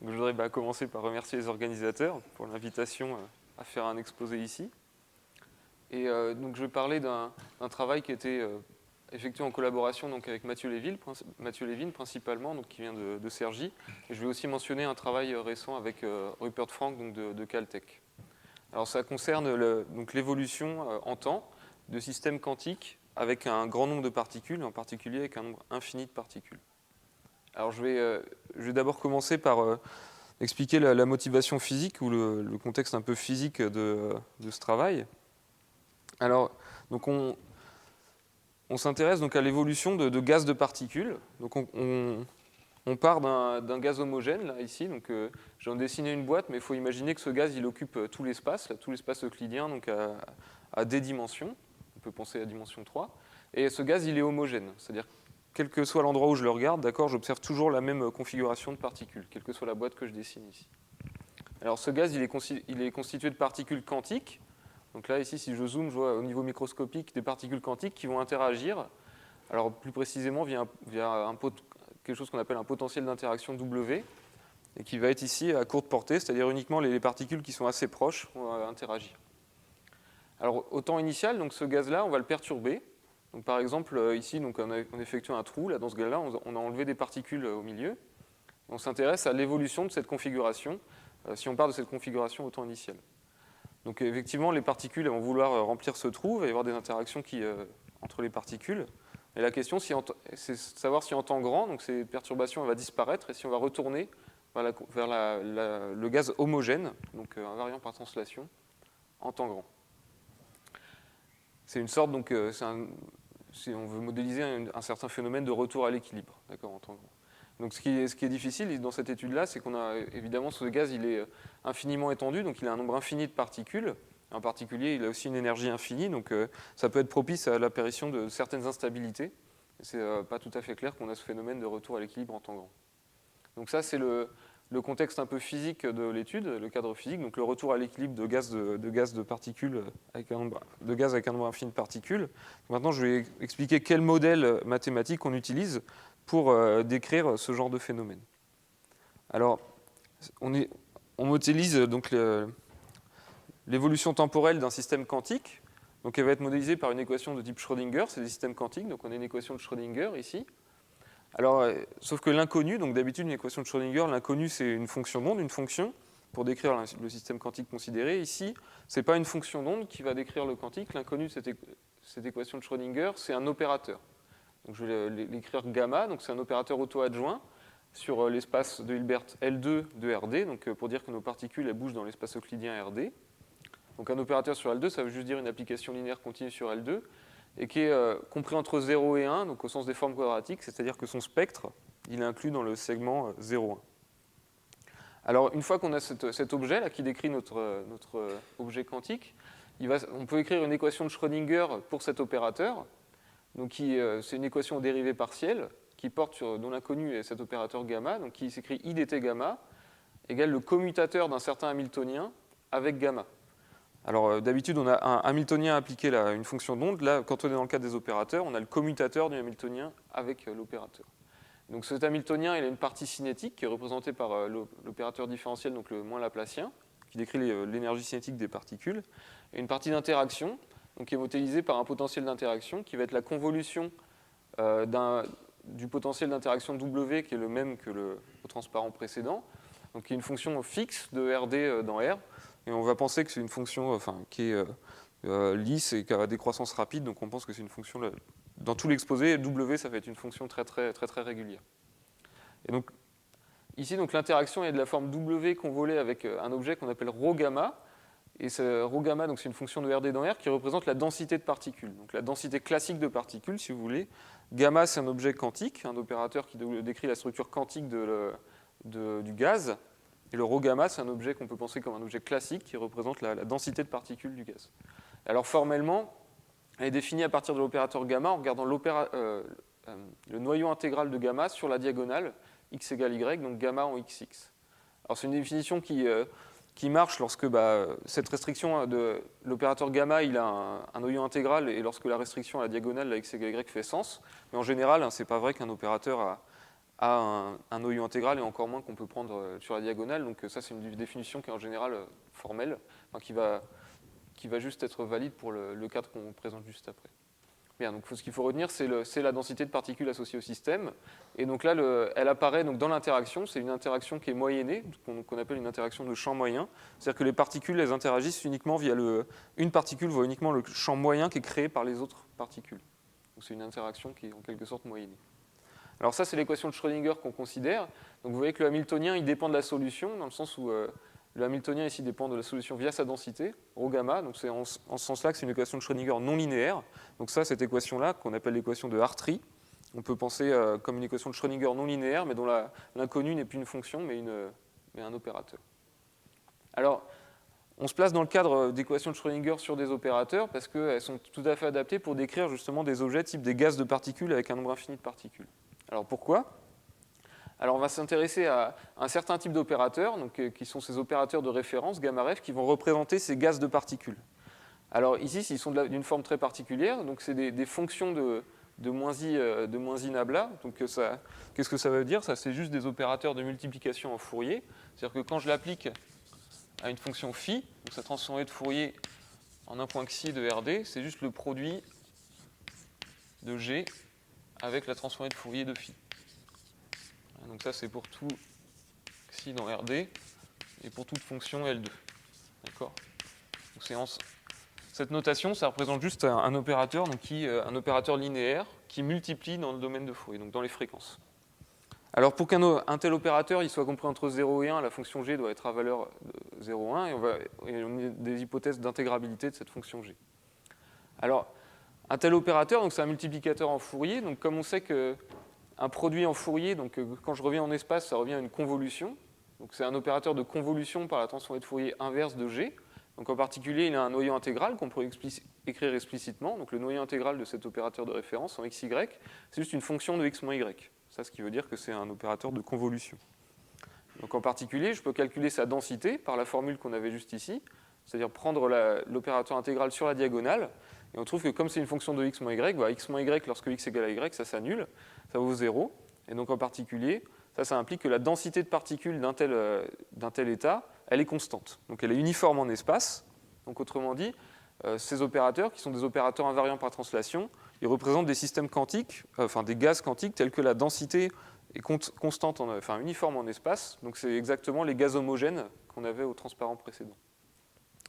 Donc, je voudrais commencer par remercier les organisateurs pour l'invitation à faire un exposé ici. Et donc, je vais parler d'un travail qui a été effectué en collaboration donc, avec Mathieu Lévin principalement, donc, qui vient de Cergy. Et je vais aussi mentionner un travail récent avec Rupert Frank donc, de Caltech. Alors, ça concerne l'évolution en temps de systèmes quantiques avec un grand nombre de particules, en particulier avec un nombre infini de particules. Alors, je vais d'abord commencer par expliquer la motivation physique ou le contexte un peu physique de ce travail. Alors, donc on s'intéresse donc à l'évolution de gaz de particules. Donc, on part d'un gaz homogène, là, ici. Donc, j'ai dessiné une boîte, mais il faut imaginer que ce gaz, il occupe tout l'espace euclidien, donc à d dimensions. On peut penser à dimension 3. Et ce gaz, il est homogène. C'est-à-dire, quel que soit l'endroit où je le regarde, d'accord, j'observe toujours la même configuration de particules, quelle que soit la boîte que je dessine ici. Alors, ce gaz, il est constitué de particules quantiques. Donc là, ici, si je zoome, je vois au niveau microscopique des particules quantiques qui vont interagir. Alors, plus précisément, via quelque chose qu'on appelle un potentiel d'interaction W, et qui va être ici à courte portée, c'est-à-dire uniquement les particules qui sont assez proches vont interagir. Alors, au temps initial, donc ce gaz-là, on va le perturber. Donc, par exemple, ici, donc, on effectue un trou. Là, dans ce gaz-là, on a enlevé des particules au milieu. On s'intéresse à l'évolution de cette configuration, si on part de cette configuration au temps initial. Donc, effectivement, les particules vont vouloir remplir ce trou. Il va y avoir des interactions entre les particules. Et la question, c'est de savoir si en temps grand, donc ces perturbations vont disparaître et si on va retourner vers le gaz homogène, donc invariant par translation, en temps grand. C'est une sorte, donc, on veut modéliser un certain phénomène de retour à l'équilibre, d'accord, en temps grand. Donc, ce qui est difficile dans cette étude-là, c'est qu'on a évidemment ce gaz, il est infiniment étendu, donc il a un nombre infini de particules. En particulier, il a aussi une énergie infinie, donc ça peut être propice à l'apparition de certaines instabilités. C'est pas tout à fait clair qu'on a ce phénomène de retour à l'équilibre en temps grand. Donc ça, c'est le contexte un peu physique de l'étude, le cadre physique, donc le retour à l'équilibre de gaz de particules de gaz avec un nombre infini de particules. Maintenant, je vais expliquer quel modèle mathématique on utilise pour décrire ce genre de phénomène. Alors, on modélise donc l'évolution temporelle d'un système quantique. Donc, elle va être modélisée par une équation de type Schrödinger. C'est des systèmes quantiques, donc on a une équation de Schrödinger ici. Alors, sauf que l'inconnu, donc d'habitude, une équation de Schrödinger, l'inconnu, c'est une fonction d'onde, une fonction, pour décrire le système quantique considéré. Ici, ce n'est pas une fonction d'onde qui va décrire le quantique. L'inconnu de cette équation de Schrödinger, c'est un opérateur. Donc, je vais l'écrire gamma, donc c'est un opérateur auto-adjoint sur l'espace de Hilbert L2 de RD, donc pour dire que nos particules elles bougent dans l'espace euclidien RD. Donc un opérateur sur L2, ça veut juste dire une application linéaire continue sur L2, et qui est compris entre 0 et 1, donc au sens des formes quadratiques, c'est-à-dire que son spectre, il est inclus dans le segment 0,1. Alors, une fois qu'on a cet objet-là qui décrit notre objet quantique, on peut écrire une équation de Schrödinger pour cet opérateur. Donc, c'est une équation aux dérivées partielles qui porte dont l'inconnu est cet opérateur gamma, donc qui s'écrit I dt gamma égale le commutateur d'un certain Hamiltonien avec gamma. Alors, d'habitude, on a un Hamiltonien appliqué à une fonction d'onde. Là, quand on est dans le cas des opérateurs, on a le commutateur du Hamiltonien avec l'opérateur. Donc, cet Hamiltonien, il a une partie cinétique qui est représentée par l'opérateur différentiel, donc le moins laplacien, qui décrit l'énergie cinétique des particules, et une partie d'interaction, donc qui est modélisée par un potentiel d'interaction qui va être la convolution du potentiel d'interaction W, qui est le même que au transparent précédent, donc qui est une fonction fixe de RD dans R. Et on va penser que c'est une fonction qui est lisse et qui a la décroissance rapide, donc on pense que c'est une fonction, dans tout l'exposé, W, ça va être une fonction très, très, très, très régulière. Et donc, ici, l'interaction est de la forme W convolée avec un objet qu'on appelle ρ gamma, et ce ρ gamma, c'est une fonction de RD dans R qui représente la densité de particules, donc la densité classique de particules, si vous voulez. Gamma, c'est un objet quantique, un opérateur qui décrit la structure quantique du gaz. Et le ρ gamma, c'est un objet qu'on peut penser comme un objet classique qui représente la densité de particules du gaz. Alors formellement, elle est définie à partir de l'opérateur gamma en regardant le noyau intégral de gamma sur la diagonale x égale y, donc gamma en xx. Alors c'est une définition qui marche lorsque cette restriction de l'opérateur gamma, il a un noyau intégral et lorsque la restriction à la diagonale, la x égale y, fait sens. Mais en général, ce n'est pas vrai qu'un opérateur à un noyau intégral et encore moins qu'on peut prendre sur la diagonale. Donc ça, c'est une définition qui est en général formelle, enfin, qui va juste être valide pour le cadre qu'on présente juste après. Bien, donc ce qu'il faut retenir, c'est la densité de particules associée au système. Et donc là, elle apparaît donc dans l'interaction. C'est une interaction qui est moyennée, qu'on appelle une interaction de champ moyen. C'est-à-dire que les particules, elles interagissent uniquement via une particule voit uniquement le champ moyen qui est créé par les autres particules. Donc c'est une interaction qui est en quelque sorte moyennée. Alors ça, c'est l'équation de Schrödinger qu'on considère. Donc vous voyez que le hamiltonien, il dépend de la solution, dans le sens où le hamiltonien ici dépend de la solution via sa densité, ρ gamma. Donc c'est en ce sens-là que c'est une équation de Schrödinger non linéaire. Donc ça, cette équation-là, qu'on appelle l'équation de Hartree, on peut penser comme une équation de Schrödinger non linéaire, mais dont l'inconnu n'est plus une fonction, mais un opérateur. Alors, on se place dans le cadre d'équations de Schrödinger sur des opérateurs parce qu'elles sont tout à fait adaptées pour décrire justement des objets type des gaz de particules avec un nombre infini de particules. Alors pourquoi ? Alors on va s'intéresser à un certain type d'opérateurs, qui sont ces opérateurs de référence, gamma ref, qui vont représenter ces gaz de particules. Alors ici, ils sont d'une forme très particulière, donc c'est des fonctions de moins i nabla. Donc qu'est-ce que ça veut dire ? Ça, c'est juste des opérateurs de multiplication en Fourier. C'est-à-dire que quand je l'applique à une fonction phi, donc sa transformée de Fourier en un point xi de Rd, c'est juste le produit de G avec la transformée de Fourier de phi. Donc ça, c'est pour tout xi dans Rd et pour toute fonction L2. D'accord ? Cette notation, ça représente juste un opérateur, un opérateur linéaire qui multiplie dans le domaine de Fourier, donc dans les fréquences. Alors pour qu'un tel opérateur il soit compris entre 0 et 1, la fonction g doit être à valeur de 0,1 et on a des hypothèses d'intégrabilité de cette fonction g. Alors un tel opérateur, donc c'est un multiplicateur en Fourier, donc comme on sait qu'un produit en Fourier, donc quand je reviens en espace, ça revient à une convolution. Donc c'est un opérateur de convolution par la transformée de Fourier inverse de g. Donc en particulier, il a un noyau intégral qu'on pourrait écrire explicitement. Donc le noyau intégral de cet opérateur de référence en xy, c'est juste une fonction de x moins y. Ça, ce qui veut dire que c'est un opérateur de convolution. Donc en particulier, je peux calculer sa densité par la formule qu'on avait juste ici, c'est-à-dire prendre l'opérateur intégral sur la diagonale, et on trouve que comme c'est une fonction de x moins y, x moins y lorsque x égale à y, ça s'annule, ça vaut 0. Et donc en particulier, ça implique que la densité de particules d'un tel état, elle est constante. Donc elle est uniforme en espace. Donc autrement dit, ces opérateurs, qui sont des opérateurs invariants par translation, ils représentent des systèmes quantiques, enfin des gaz quantiques, tels que la densité est constante, enfin uniforme en espace. Donc c'est exactement les gaz homogènes qu'on avait au transparent précédent.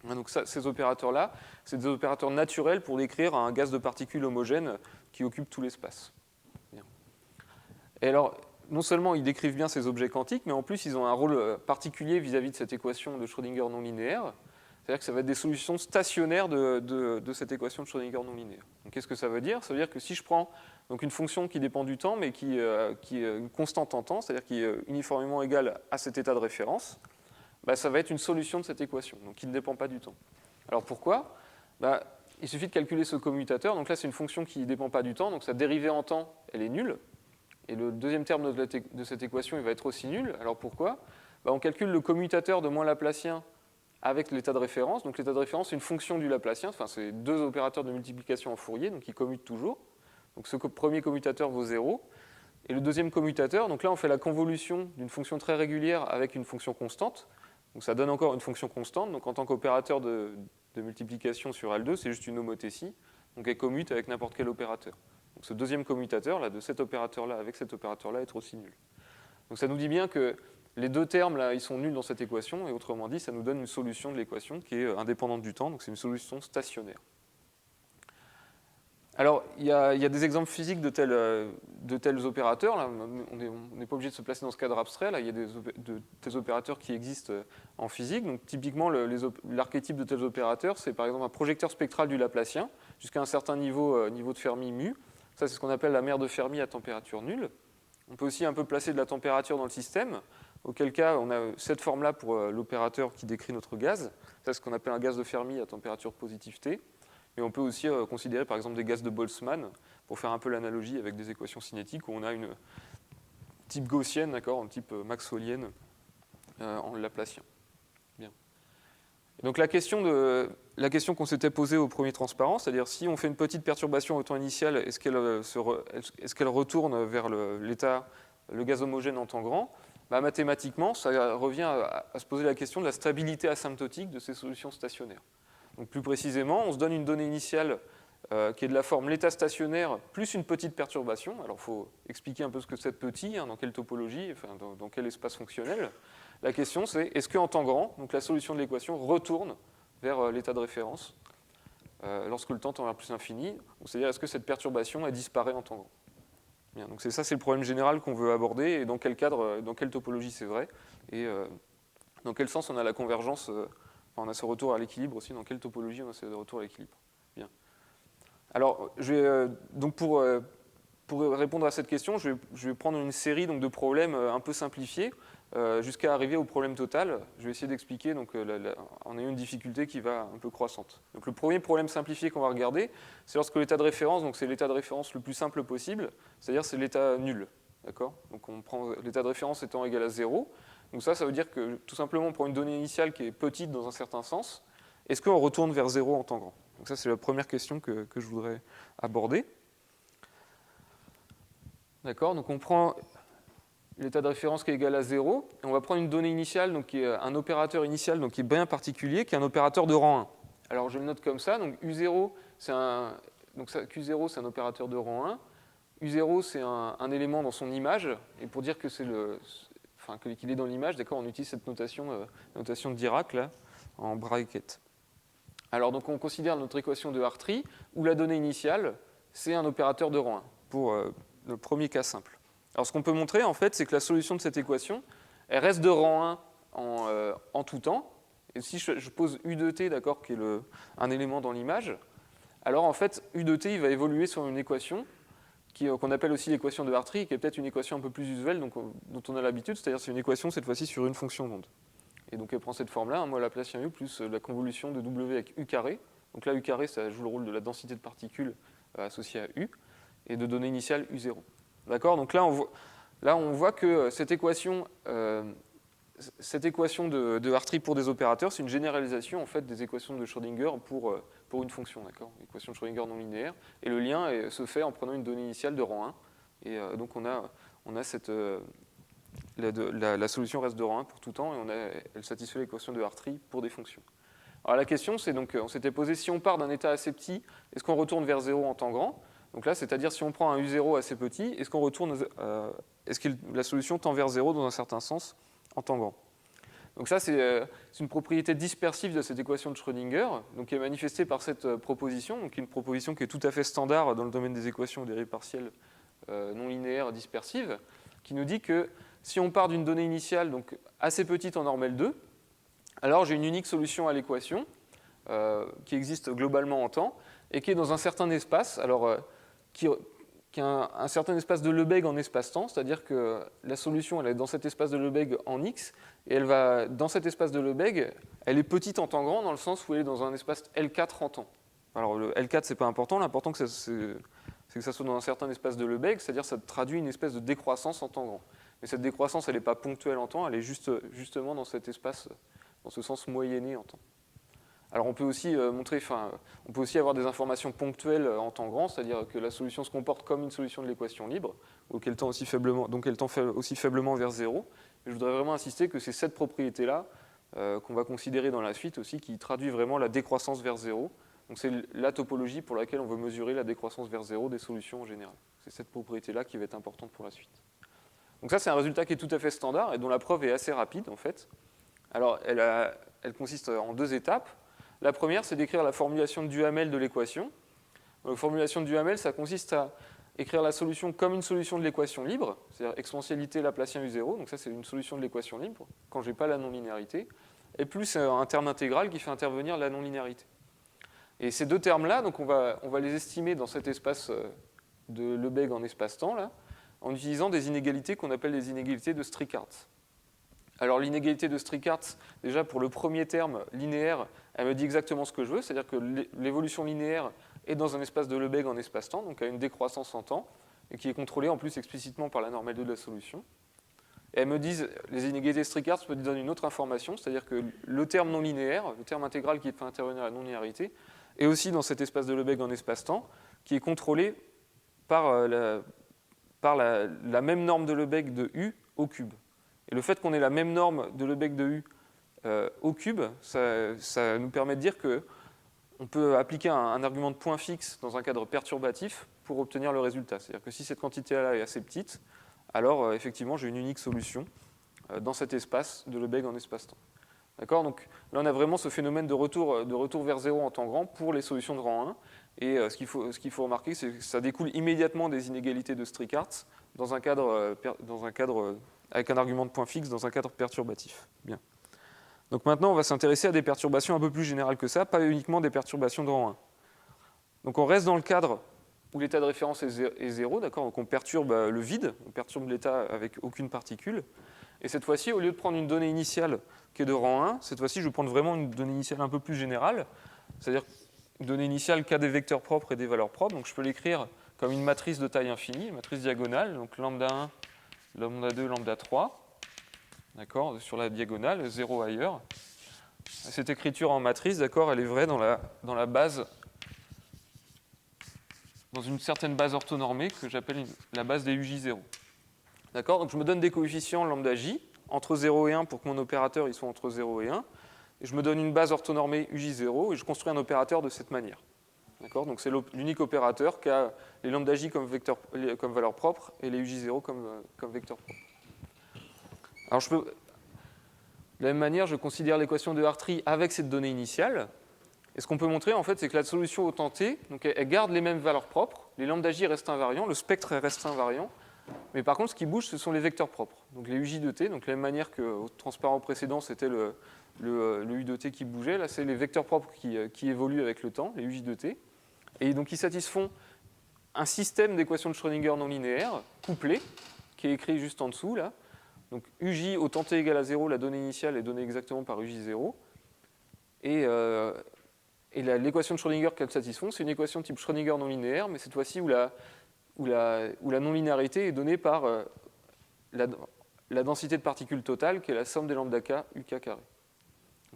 Donc ces opérateurs-là, c'est des opérateurs naturels pour décrire un gaz de particules homogène qui occupe tout l'espace. Et alors, non seulement ils décrivent bien ces objets quantiques, mais en plus ils ont un rôle particulier vis-à-vis de cette équation de Schrödinger non linéaire. C'est-à-dire que ça va être des solutions stationnaires de cette équation de Schrödinger non linéaire. Donc qu'est-ce que ça veut dire ? Ça veut dire que si je prends donc, une fonction qui dépend du temps, mais qui est une constante en temps, c'est-à-dire qui est uniformément égale à cet état de référence, ça va être une solution de cette équation, donc qui ne dépend pas du temps. Alors pourquoi ? Il suffit de calculer ce commutateur. Donc là, c'est une fonction qui ne dépend pas du temps, donc sa dérivée en temps, elle est nulle. Et le deuxième terme de cette équation, il va être aussi nul. Alors pourquoi ? On calcule le commutateur de moins laplacien avec l'état de référence. Donc l'état de référence, c'est une fonction du laplacien. Enfin, c'est deux opérateurs de multiplication en Fourier, donc ils commutent toujours. Donc ce premier commutateur vaut 0. Et le deuxième commutateur, donc là, on fait la convolution d'une fonction très régulière avec une fonction constante. Donc ça donne encore une fonction constante. Donc en tant qu'opérateur de multiplication sur L2, c'est juste une homothétie. Donc elle commute avec n'importe quel opérateur. Donc ce deuxième commutateur, là, de cet opérateur-là avec cet opérateur-là, est aussi nul. Donc ça nous dit bien que les deux termes, là, ils sont nuls dans cette équation, et autrement dit, ça nous donne une solution de l'équation qui est indépendante du temps, donc c'est une solution stationnaire. Alors, il y a des exemples physiques de tels opérateurs. Là, on n'est pas obligé de se placer dans ce cadre abstrait. Là, il y a des opérateurs qui existent en physique. Donc, typiquement, l'archétype de tels opérateurs, c'est par exemple un projecteur spectral du Laplacien, jusqu'à un certain niveau de Fermi mu. Ça, c'est ce qu'on appelle la mer de Fermi à température nulle. On peut aussi un peu placer de la température dans le système, auquel cas, on a cette forme-là pour l'opérateur qui décrit notre gaz. Ça, c'est ce qu'on appelle un gaz de Fermi à température positive T. Et on peut aussi considérer par exemple des gaz de Boltzmann pour faire un peu l'analogie avec des équations cinétiques où on a une type gaussienne, d'accord, en type maxwellienne en laplacien. Bien. Et donc la question qu'on s'était posée au premier transparent, c'est-à-dire si on fait une petite perturbation au temps initial, est-ce qu'elle retourne vers l'état le gaz homogène en temps grand, bah, mathématiquement, ça revient à se poser la question de la stabilité asymptotique de ces solutions stationnaires. Donc plus précisément, on se donne une donnée initiale qui est de la forme l'état stationnaire plus une petite perturbation. Alors il faut expliquer un peu ce que c'est petit, dans quelle topologie, enfin, dans quel espace fonctionnel. La question c'est, est-ce qu'en temps grand, donc la solution de l'équation retourne vers l'état de référence lorsque le temps tend vers plus l'infini, c'est-à-dire est-ce que cette perturbation elle disparaît en temps grand. Bien, donc c'est le problème général qu'on veut aborder, et dans quel cadre, dans quelle topologie c'est vrai, et dans quel sens on a la convergence, on a ce retour à l'équilibre aussi, dans quelle topologie on a ce retour à l'équilibre. Bien. Alors, donc pour répondre à cette question, je vais prendre une série donc, de problèmes un peu simplifiés jusqu'à arriver au problème total. Je vais essayer d'expliquer en ayant une difficulté qui va un peu croissante. Donc, le premier problème simplifié qu'on va regarder, c'est lorsque l'état de référence, donc c'est l'état de référence le plus simple possible, c'est-à-dire c'est l'état nul. D'accord ? Donc on prend l'état de référence étant égal à 0. Donc ça veut dire que tout simplement on prend une donnée initiale qui est petite dans un certain sens. Est-ce qu'on retourne vers 0 en temps grand ? Donc ça, c'est la première question que je voudrais aborder. D'accord, donc on prend l'état de référence qui est égal à 0, et on va prendre une donnée initiale, donc qui est un opérateur initial donc qui est bien particulier, qui est un opérateur de rang 1. Alors je le note comme ça, donc U0, Q0, c'est un opérateur de rang 1. U0, c'est un élément dans son image, et pour dire que qu'il est dans l'image, d'accord, on utilise cette notation de Dirac, là, en bracket. Alors, donc, on considère notre équation de Hartree, où la donnée initiale, c'est un opérateur de rang 1, pour le premier cas simple. Alors, ce qu'on peut montrer, en fait, c'est que la solution de cette équation, elle reste de rang 1 en tout temps. Et si je pose U de t, d'accord, qui est un élément dans l'image, alors, en fait, U de t, il va évoluer sur une équation qu'on appelle aussi l'équation de Hartree, qui est peut-être une équation un peu plus usuelle, donc, dont on a l'habitude, c'est-à-dire c'est une équation, cette fois-ci, sur une fonction d'onde. Et donc elle prend cette forme-là, 1 mol Laplacien U plus la convolution de W avec U carré. Donc là, U carré, ça joue le rôle de la densité de particules associée à U, et de données initiales U0. D'accord ? Donc là, on voit que cette équation de Hartree pour des opérateurs, c'est une généralisation en fait, des équations de Schrödinger pour une fonction, d'accord ? Équation de Schrödinger non linéaire. Et le lien se fait en prenant une donnée initiale de rang 1. Et donc on a cette... La solution reste de rang 1 pour tout temps, et elle satisfait l'équation de Hartree pour des fonctions. Alors la question, c'est donc, on s'était posé, si on part d'un état assez petit, est-ce qu'on retourne vers 0 en temps grand ? Donc là, c'est-à-dire si on prend un U0 assez petit, est-ce que la solution tend vers 0 dans un certain sens en temps grand ? Donc ça, c'est une propriété dispersive de cette équation de Schrödinger, donc qui est manifestée par cette proposition, donc une proposition qui est tout à fait standard dans le domaine des équations aux dérivées partielles non linéaires dispersives, qui nous dit que si on part d'une donnée initiale donc assez petite en normale 2, alors j'ai une unique solution à l'équation qui existe globalement en temps et qui est dans un certain espace, alors qui a un certain espace de Lebesgue en espace-temps, c'est-à-dire que la solution elle est dans cet espace de Lebesgue en x, et elle va dans cet espace de Lebesgue, elle est petite en temps grand dans le sens où elle est dans un espace L4 en temps. Alors le L4 c'est pas important, l'important c'est que ça soit dans un certain espace de Lebesgue, c'est-à-dire que ça traduit une espèce de décroissance en temps grand. Mais cette décroissance, elle n'est pas ponctuelle en temps, elle est justement dans cet espace, dans ce sens moyenné en temps. Alors on peut aussi on peut aussi avoir des informations ponctuelles en temps grand, c'est-à-dire que la solution se comporte comme une solution de l'équation libre, donc elle tend aussi faiblement vers 0. Et je voudrais vraiment insister que c'est cette propriété-là qu'on va considérer dans la suite aussi, qui traduit vraiment la décroissance vers 0. Donc c'est la topologie pour laquelle on veut mesurer la décroissance vers 0 des solutions en général. C'est cette propriété-là qui va être importante pour la suite. Donc ça, c'est un résultat qui est tout à fait standard et dont la preuve est assez rapide, en fait. Alors, elle consiste en 2 étapes. La première, c'est d'écrire la formulation de Duhamel de l'équation. La formulation de Duhamel, ça consiste à écrire la solution comme une solution de l'équation libre, c'est-à-dire exponentialité Laplacien U0, donc ça, c'est une solution de l'équation libre, quand je n'ai pas la non-linéarité, et plus un terme intégral qui fait intervenir la non-linéarité. Et ces 2 termes-là, donc on va les estimer dans cet espace de Lebesgue en espace-temps, là, en utilisant des inégalités qu'on appelle les inégalités de Strickhardt. Alors l'inégalité de Strickhardt, déjà pour le premier terme linéaire, elle me dit exactement ce que je veux, c'est-à-dire que l'évolution linéaire est dans un espace de Lebesgue en espace-temps, donc a une décroissance en temps, et qui est contrôlée en plus explicitement par la normale 2 de la solution. Et elles me disent, les inégalités de Strickhardt me donnent une autre information, c'est-à-dire que le terme non linéaire, le terme intégral qui fait intervenir la non-linéarité, est aussi dans cet espace de Lebesgue en espace-temps, qui est contrôlé par par la même norme de Lebesgue de U au cube. Et le fait qu'on ait la même norme de Lebesgue de U au cube, ça nous permet de dire qu'on peut appliquer un argument de point fixe dans un cadre perturbatif pour obtenir le résultat. C'est-à-dire que si cette quantité-là est assez petite, alors effectivement j'ai une unique solution dans cet espace de Lebesgue en espace-temps. D'accord ? Donc là on a vraiment ce phénomène de retour vers 0 en temps grand pour les solutions de rang 1. Et ce qu'il faut remarquer, c'est que ça découle immédiatement des inégalités de Strickhardt dans un cadre avec un argument de point fixe dans un cadre perturbatif. Bien. Donc maintenant, on va s'intéresser à des perturbations un peu plus générales que ça, pas uniquement des perturbations de rang 1. Donc on reste dans le cadre où l'état de référence est 0, d'accord ? Donc on perturbe le vide, on perturbe l'état avec aucune particule. Et cette fois-ci, au lieu de prendre une donnée initiale qui est de rang 1, cette fois-ci, je vais prendre vraiment une donnée initiale un peu plus générale, c'est-à-dire une donnée initiale qui a des vecteurs propres et des valeurs propres. Donc je peux l'écrire comme une matrice de taille infinie, une matrice diagonale, donc lambda 1, lambda 2, lambda 3, d'accord, sur la diagonale, 0 ailleurs. Cette écriture en matrice, d'accord, elle est vraie dans la base, dans une certaine base orthonormée que j'appelle la base des UJ0. D'accord, donc je me donne des coefficients lambda j entre 0 et 1 pour que mon opérateur il soit entre 0 et 1. Et je me donne une base orthonormée UJ0 et je construis un opérateur de cette manière. D'accord, donc c'est l'unique opérateur qui a les lambda j comme valeur propre et les UJ0 comme vecteur propre. Alors de la même manière, je considère l'équation de Hartree avec cette donnée initiale. Et ce qu'on peut montrer, en fait, c'est que la solution au temps t, donc elle garde les mêmes valeurs propres, les lambda j restent invariants, le spectre reste invariant, mais par contre, ce qui bouge, ce sont les vecteurs propres. Donc les uj de t, donc de la même manière qu'au transparent précédent, c'était le u de t qui bougeait, là, c'est les vecteurs propres qui évoluent avec le temps, les uj de t. Et donc, ils satisfont un système d'équations de Schrödinger non linéaires, couplé, qui est écrit juste en dessous, là. Donc uj au temps t égale à 0, la donnée initiale est donnée exactement par uj0. Et l'équation de Schrödinger qu'elle satisfont, c'est une équation type Schrödinger non linéaire, mais cette fois-ci où la non-linéarité est donnée par la densité de particules totale, qui est la somme des lambda k uk carré.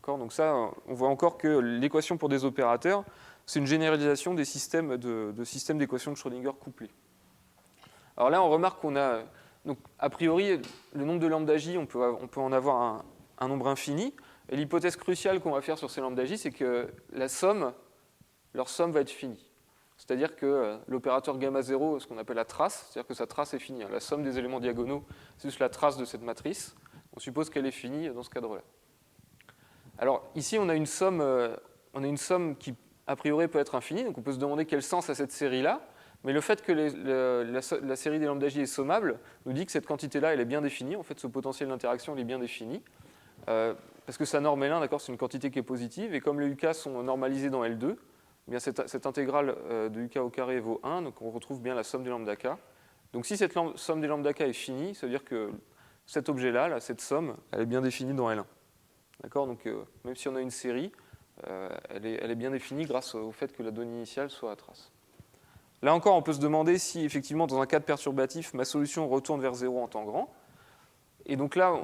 Donc ça, on voit encore que l'équation pour des opérateurs, c'est une généralisation des systèmes d'équations de Schrödinger couplées. Alors là, on remarque qu'on a, donc, a priori, le nombre de lambda j, on peut en avoir un nombre infini. Et l'hypothèse cruciale qu'on va faire sur ces lambda j, c'est que leur somme va être finie. C'est-à-dire que l'opérateur gamma 0, ce qu'on appelle la trace, c'est-à-dire que sa trace est finie. La somme des éléments diagonaux, c'est juste la trace de cette matrice. On suppose qu'elle est finie dans ce cadre-là. Alors ici, on a une somme qui, a priori, peut être infinie. Donc on peut se demander quel sens a cette série-là. Mais le fait que la série des lambda j est sommable nous dit que cette quantité-là, elle est bien définie. En fait, ce potentiel d'interaction, il est bien défini. Parce que sa norme L1, d'accord, c'est une quantité qui est positive. Et comme les UK sont normalisés dans L2, eh bien cette intégrale de UK au carré vaut 1. Donc on retrouve bien la somme des lambda k. Donc si cette somme des lambda k est finie, ça veut dire que cet objet-là, cette somme, elle est bien définie dans L1. D'accord, donc même si on a une série, elle est bien définie grâce au fait que la donnée initiale soit à trace. Là encore, on peut se demander si, effectivement, dans un cadre perturbatif, ma solution retourne vers 0 en temps grand. Et donc là,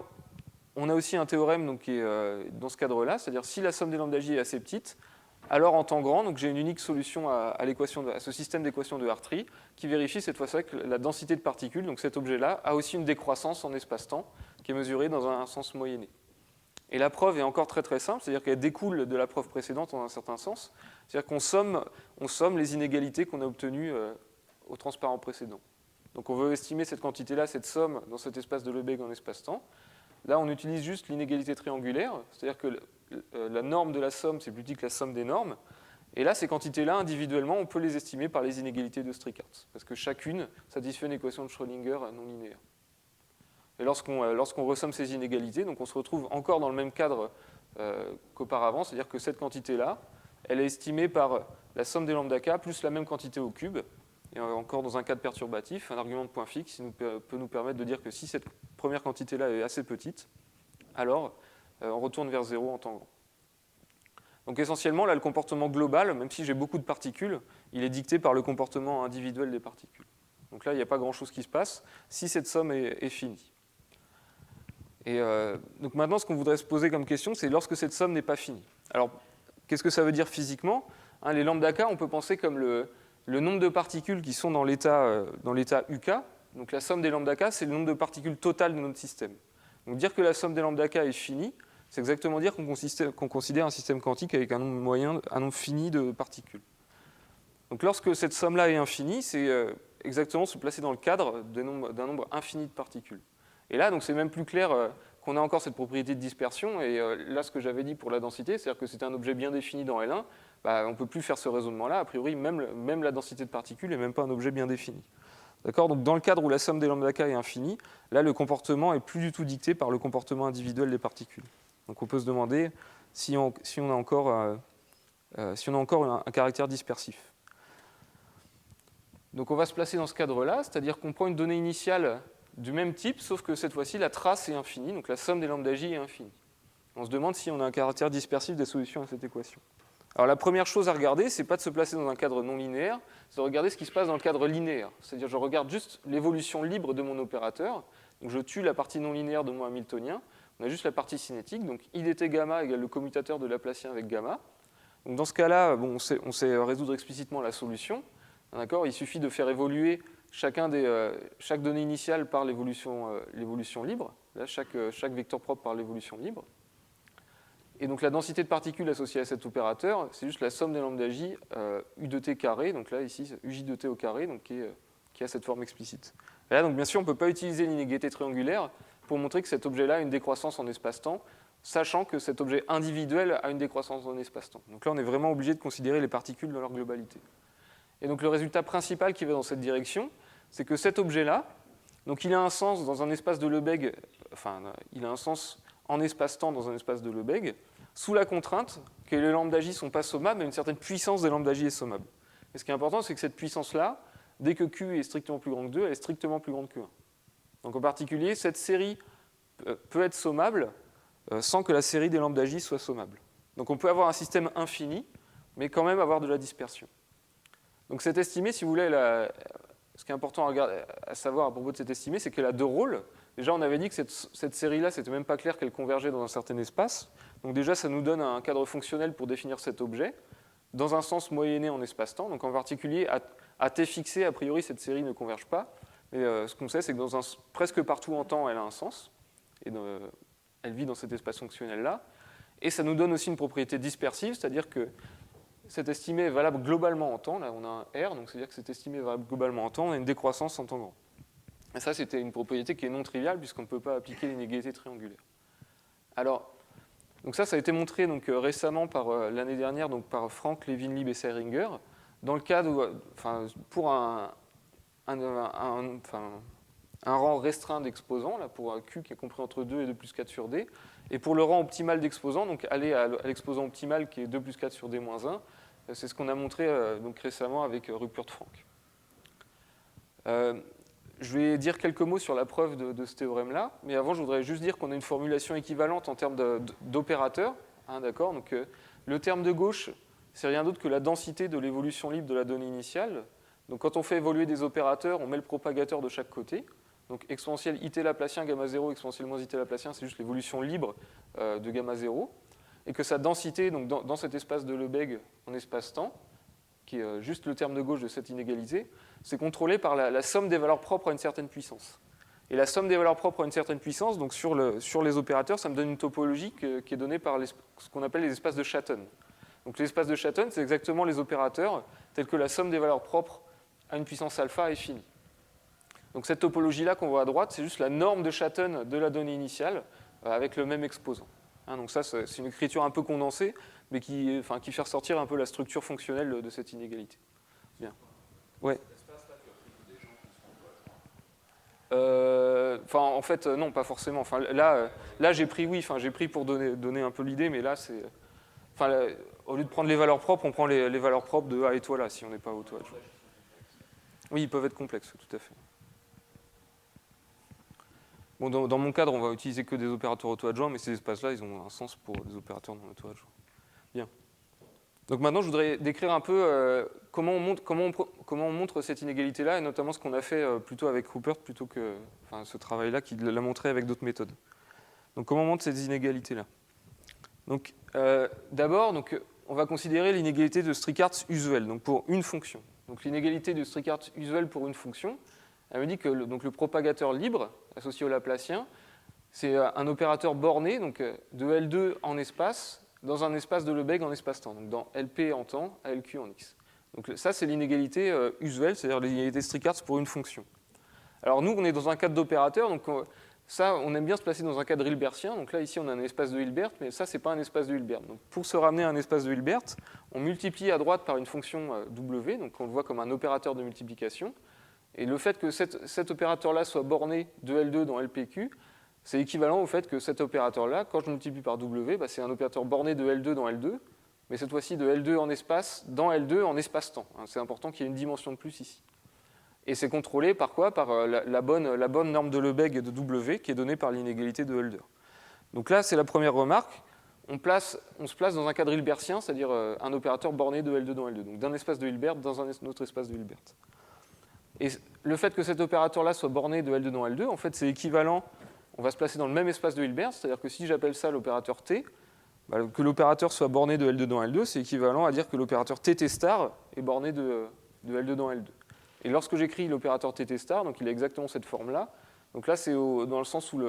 on a aussi un théorème donc, qui est dans ce cadre-là, c'est-à-dire si la somme des lambda j est assez petite, alors en temps grand, donc j'ai une unique solution à ce système d'équations de Hartree qui vérifie cette fois-ci que la densité de particules, donc cet objet-là, a aussi une décroissance en espace-temps qui est mesurée dans un sens moyenné. Et la preuve est encore très très simple, c'est-à-dire qu'elle découle de la preuve précédente en un certain sens. C'est-à-dire qu'on somme les inégalités qu'on a obtenues au transparent précédent. Donc on veut estimer cette quantité-là, cette somme, dans cet espace de Lebesgue en espace-temps. Là, on utilise juste l'inégalité triangulaire, c'est-à-dire que la norme de la somme, c'est plus petit que la somme des normes. Et là, ces quantités-là, individuellement, on peut les estimer par les inégalités de Strickhardt, parce que chacune satisfait une équation de Schrödinger non linéaire. Et lorsqu'on ressomme ces inégalités, donc on se retrouve encore dans le même cadre qu'auparavant, c'est-à-dire que cette quantité-là, elle est estimée par la somme des lambda k plus la même quantité au cube. Et encore dans un cadre perturbatif, un argument de point fixe peut nous permettre de dire que si cette première quantité-là est assez petite, alors on retourne vers 0 en temps grand. Donc essentiellement, là, le comportement global, même si j'ai beaucoup de particules, il est dicté par le comportement individuel des particules. Donc là, il n'y a pas grand-chose qui se passe si cette somme est finie. Et donc maintenant, ce qu'on voudrait se poser comme question, c'est lorsque cette somme n'est pas finie. Alors, qu'est-ce que ça veut dire physiquement ? Les lambda k, on peut penser comme le nombre de particules qui sont dans l'état UK, donc la somme des lambda k, c'est le nombre de particules totales de notre système. Donc dire que la somme des lambda k est finie, c'est exactement dire qu'on considère un système quantique avec un nombre fini de particules. Donc lorsque cette somme-là est infinie, c'est exactement se placer dans le cadre d'un nombre infini de particules. Et là, donc c'est même plus clair qu'on a encore cette propriété de dispersion. Et là, ce que j'avais dit pour la densité, c'est-à-dire que c'est un objet bien défini dans L1, on ne peut plus faire ce raisonnement-là. A priori, même la densité de particules n'est même pas un objet bien défini. D'accord ? Donc dans le cadre où la somme des lambda k est infinie, là, le comportement n'est plus du tout dicté par le comportement individuel des particules. Donc on peut se demander si on a encore un caractère dispersif. Donc on va se placer dans ce cadre-là, c'est-à-dire qu'on prend une donnée initiale du même type, sauf que cette fois-ci, la trace est infinie, donc la somme des lambda j est infinie. On se demande si on a un caractère dispersif des solutions à cette équation. Alors la première chose à regarder, c'est pas de se placer dans un cadre non linéaire, c'est de regarder ce qui se passe dans le cadre linéaire. C'est-à-dire je regarde juste l'évolution libre de mon opérateur, donc je tue la partie non linéaire de mon hamiltonien, on a juste la partie cinétique, donc I dt gamma égale le commutateur de Laplacien avec gamma. Donc dans ce cas-là, bon, on sait résoudre explicitement la solution. D'accord ? Il suffit de faire évoluer chaque donnée initiale par l'évolution libre. Là, chaque vecteur propre par l'évolution libre. Et donc la densité de particules associée à cet opérateur, c'est juste la somme des lambda j u de t carré. Donc là, ici, uj de t au carré, donc qui a cette forme explicite. Et là, donc bien sûr, on ne peut pas utiliser l'inégalité triangulaire pour montrer que cet objet-là a une décroissance en espace-temps, sachant que cet objet individuel a une décroissance en espace-temps. Donc là, on est vraiment obligé de considérer les particules dans leur globalité. Et donc le résultat principal qui va dans cette direction, c'est que cet objet-là, donc il a un sens dans un espace de Lebesgue, enfin il a un sens en espace-temps dans un espace de Lebesgue, sous la contrainte que les lambda j ne sont pas sommables, mais une certaine puissance des lambda j est sommable. Et ce qui est important, c'est que cette puissance-là, dès que Q est strictement plus grand que 2, elle est strictement plus grande que 1. Donc en particulier, cette série peut être sommable sans que la série des lambda j soit sommable. Donc on peut avoir un système infini, mais quand même avoir de la dispersion. Donc cette estimée, si vous voulez, ce qui est important à savoir à propos de cette estimée, c'est qu'elle a deux rôles. Déjà, on avait dit que cette série-là, c'était même pas clair qu'elle convergeait dans un certain espace. Donc déjà, ça nous donne un cadre fonctionnel pour définir cet objet, dans un sens moyenné en espace-temps. Donc en particulier, à t fixé, a priori, cette série ne converge pas. Mais ce qu'on sait, c'est que presque partout en temps, elle a un sens. Et elle vit dans cet espace fonctionnel-là. Et ça nous donne aussi une propriété dispersive, c'est-à-dire que cette estimée est valable globalement en temps. Là, on a un R, donc c'est-à-dire que cette estimée est valable globalement en temps. On a une décroissance en temps grand. Et ça, c'était une propriété qui est non triviale, puisqu'on ne peut pas appliquer l'inégalité triangulaire. Alors, donc ça a été montré donc, récemment l'année dernière donc, par Frank, Levin, Lieb et Seiringer, dans le cadre pour un rang restreint d'exposants, là, pour un Q qui est compris entre 2 et 2 plus 4 sur D, et pour le rang optimal d'exposants, donc aller à l'exposant optimal qui est 2 plus 4 sur D moins 1, c'est ce qu'on a montré donc, récemment avec Rupert Frank. Je vais dire quelques mots sur la preuve de ce théorème-là, mais avant, je voudrais juste dire qu'on a une formulation équivalente en termes d'opérateurs. Hein, d'accord ? Donc, le terme de gauche, c'est rien d'autre que la densité de l'évolution libre de la donnée initiale. Donc, quand on fait évoluer des opérateurs, on met le propagateur de chaque côté. Donc, exponentielle it Laplacien, gamma 0, exponentielle moins it Laplacien, c'est juste l'évolution libre de gamma 0. Et que sa densité, donc dans cet espace de Lebesgue en espace-temps, qui est juste le terme de gauche de cette inégalité, c'est contrôlé par la somme des valeurs propres à une certaine puissance. Et la somme des valeurs propres à une certaine puissance, donc sur les opérateurs, ça me donne une topologie qui est donnée par ce qu'on appelle les espaces de Shatton. Donc les espaces de Shatton, c'est exactement les opérateurs tels que la somme des valeurs propres à une puissance alpha est finie. Donc cette topologie-là qu'on voit à droite, c'est juste la norme de Shatton de la donnée initiale avec le même exposant. Hein, donc ça, c'est une écriture un peu condensée, mais qui fait ressortir un peu la structure fonctionnelle de cette inégalité. Bien. Ouais. En fait, non, pas forcément. Enfin, là j'ai pris pour donner un peu l'idée, mais là, c'est. Au lieu de prendre les valeurs propres, on prend les valeurs propres de A étoile A, si on n'est pas au toit. Oui, ils peuvent être complexes, tout à fait. Bon, dans mon cadre, on va utiliser que des opérateurs auto-adjoints, mais ces espaces-là, ils ont un sens pour des opérateurs non auto-adjoints. Bien. Donc maintenant, je voudrais décrire un peu comment on montre cette inégalité-là, et notamment ce qu'on a fait plutôt avec Rupert, plutôt que ce travail-là qui l'a montré avec d'autres méthodes. Donc comment on montre ces inégalités-là ? Donc d'abord, on va considérer l'inégalité de Strickhartz usuelle, donc pour une fonction. Donc l'inégalité de Strickhartz usuelle pour une fonction, Elle me dit que donc le propagateur libre, associé au Laplacien, c'est un opérateur borné donc, de L2 en espace, dans un espace de Lebesgue en espace-temps, donc dans LP en temps à LQ en x. Donc ça, c'est l'inégalité usuelle, c'est-à-dire l'inégalité Strichartz pour une fonction. Alors nous, on est dans un cadre d'opérateur, donc ça, on aime bien se placer dans un cadre hilbertien. Donc là, ici, on a un espace de Hilbert, mais ça, c'est pas un espace de Hilbert. Donc pour se ramener à un espace de Hilbert, on multiplie à droite par une fonction W, donc on le voit comme un opérateur de multiplication. Et le fait que cet opérateur-là soit borné de L2 dans LPQ, c'est équivalent au fait que cet opérateur-là, quand je multiplie par W, c'est un opérateur borné de L2 dans L2, mais cette fois-ci de L2 en espace dans L2 en espace-temps. C'est important qu'il y ait une dimension de plus ici. Et c'est contrôlé par quoi? Par la bonne norme de Lebesgue de W qui est donnée par l'inégalité de Hölder. Donc là, c'est la première remarque. On se place dans un cadre hilbertien, c'est-à-dire un opérateur borné de L2 dans L2, donc d'un espace de Hilbert dans un autre espace de Hilbert. Et le fait que cet opérateur-là soit borné de L2 dans L2, en fait, c'est équivalent, on va se placer dans le même espace de Hilbert, c'est-à-dire que si j'appelle ça l'opérateur T, que l'opérateur soit borné de L2 dans L2, c'est équivalent à dire que l'opérateur TT star est borné de L2 dans L2. Et lorsque j'écris l'opérateur TT star, donc il a exactement cette forme-là, donc là, c'est dans le sens où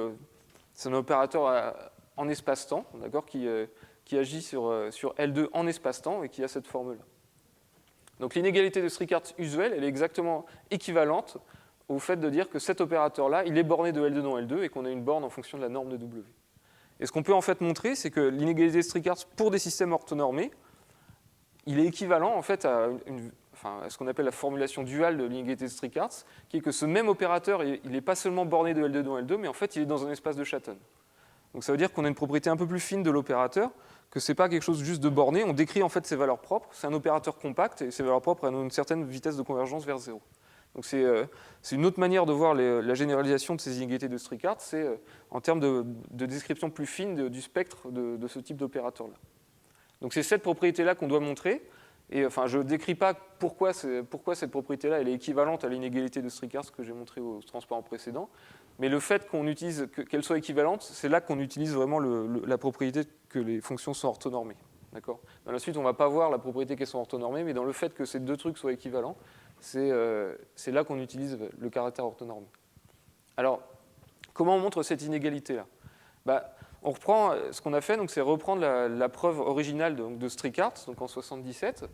c'est un opérateur en espace-temps, d'accord, qui agit sur L2 en espace-temps et qui a cette forme-là. Donc l'inégalité de Strichartz usuelle, elle est exactement équivalente au fait de dire que cet opérateur-là, il est borné de L2 dans L2 et qu'on a une borne en fonction de la norme de W. Et ce qu'on peut en fait montrer, c'est que l'inégalité de Strichartz pour des systèmes orthonormés, il est équivalent en fait à ce qu'on appelle la formulation duale de l'inégalité de Strichartz, qui est que ce même opérateur, il n'est pas seulement borné de L2 dans L2, mais en fait il est dans un espace de Shatton. Donc ça veut dire qu'on a une propriété un peu plus fine de l'opérateur, que ce n'est pas quelque chose juste de borné, on décrit en fait ses valeurs propres, c'est un opérateur compact, et ses valeurs propres ont une certaine vitesse de convergence vers 0. Donc c'est une autre manière de voir la généralisation de ces inégalités de Strichartz, c'est en termes de description plus fine du spectre de ce type d'opérateur-là. Donc c'est cette propriété-là qu'on doit montrer, et enfin je ne décris pas pourquoi cette propriété-là elle est équivalente à l'inégalité de Strichartz que j'ai montré au transparent précédent, mais le fait qu'elle soit équivalente, c'est là qu'on utilise vraiment la propriété que les fonctions sont orthonormées. D'accord ? Dans la suite, on ne va pas voir la propriété qu'elles sont orthonormées, mais dans le fait que ces deux trucs soient équivalents, c'est là qu'on utilise le caractère orthonormé. Alors, comment on montre cette inégalité-là ? On reprend ce qu'on a fait, donc c'est reprendre la preuve originale de Strichartz, donc en 77.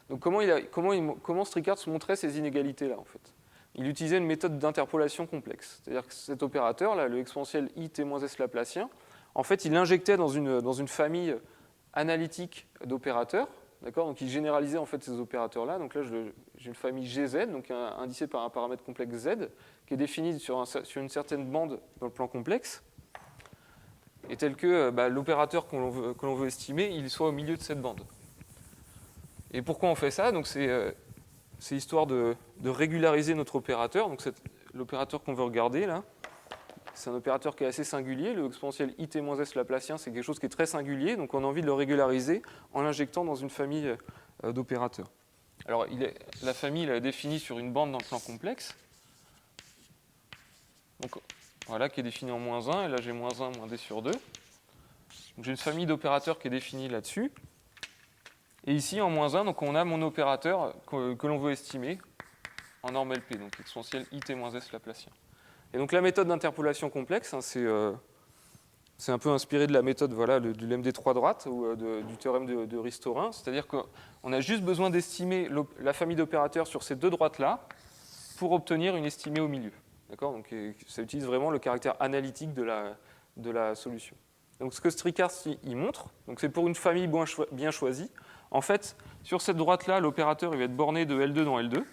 Donc comment Strichartz montrait ces inégalités-là, en fait ? Il utilisait une méthode d'interpolation complexe. C'est-à-dire que cet opérateur, là, le exponentiel it-s laplacien, en fait, il l'injectait dans une famille analytique d'opérateurs. D'accord ? Donc il généralisait en fait ces opérateurs-là. Donc là, j'ai une famille GZ, donc indicée par un paramètre complexe Z, qui est définie sur une certaine bande dans le plan complexe, et tel que l'opérateur que l'on veut estimer, il soit au milieu de cette bande. Et pourquoi on fait ça ? Donc c'est histoire de régulariser notre opérateur. Donc l'opérateur qu'on veut regarder là, c'est un opérateur qui est assez singulier. Le exponentiel it-s laplacien, c'est quelque chose qui est très singulier. Donc on a envie de le régulariser en l'injectant dans une famille d'opérateurs. Alors la famille est définie sur une bande dans le plan complexe. Donc voilà, qui est définie en -1. Et là j'ai -1, -d sur 2. Donc j'ai une famille d'opérateurs qui est définie là-dessus. Et ici, en -1, donc on a mon opérateur que l'on veut estimer en norme LP, donc exponentielle it-s laplacien. Et donc la méthode d'interpolation complexe, c'est un peu inspiré de la méthode du lemme des trois droites ou du théorème de Ristorin, c'est-à-dire qu'on a juste besoin d'estimer la famille d'opérateurs sur ces deux droites-là pour obtenir une estimée au milieu. D'accord ? Donc ça utilise vraiment le caractère analytique de la solution. Donc ce que Strichartz il montre, donc c'est pour une famille bien choisie. En fait, sur cette droite-là, l'opérateur il va être borné de L2 dans L2,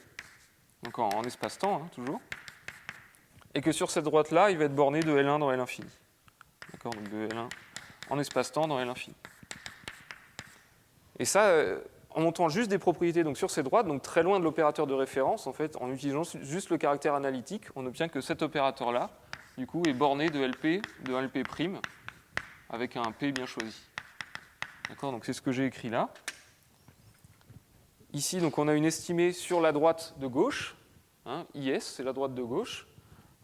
donc en espace-temps, toujours, et que sur cette droite-là, il va être borné de L1 dans L infini. D'accord, donc de L1 en espace-temps dans L infini. Et ça, en montant juste des propriétés donc sur ces droites, donc très loin de l'opérateur de référence, en fait, en utilisant juste le caractère analytique, on obtient que cet opérateur-là, du coup, est borné de LP prime, avec un P bien choisi. D'accord, donc c'est ce que j'ai écrit là. Ici, donc, on a une estimée sur la droite de gauche, IS, c'est la droite de gauche,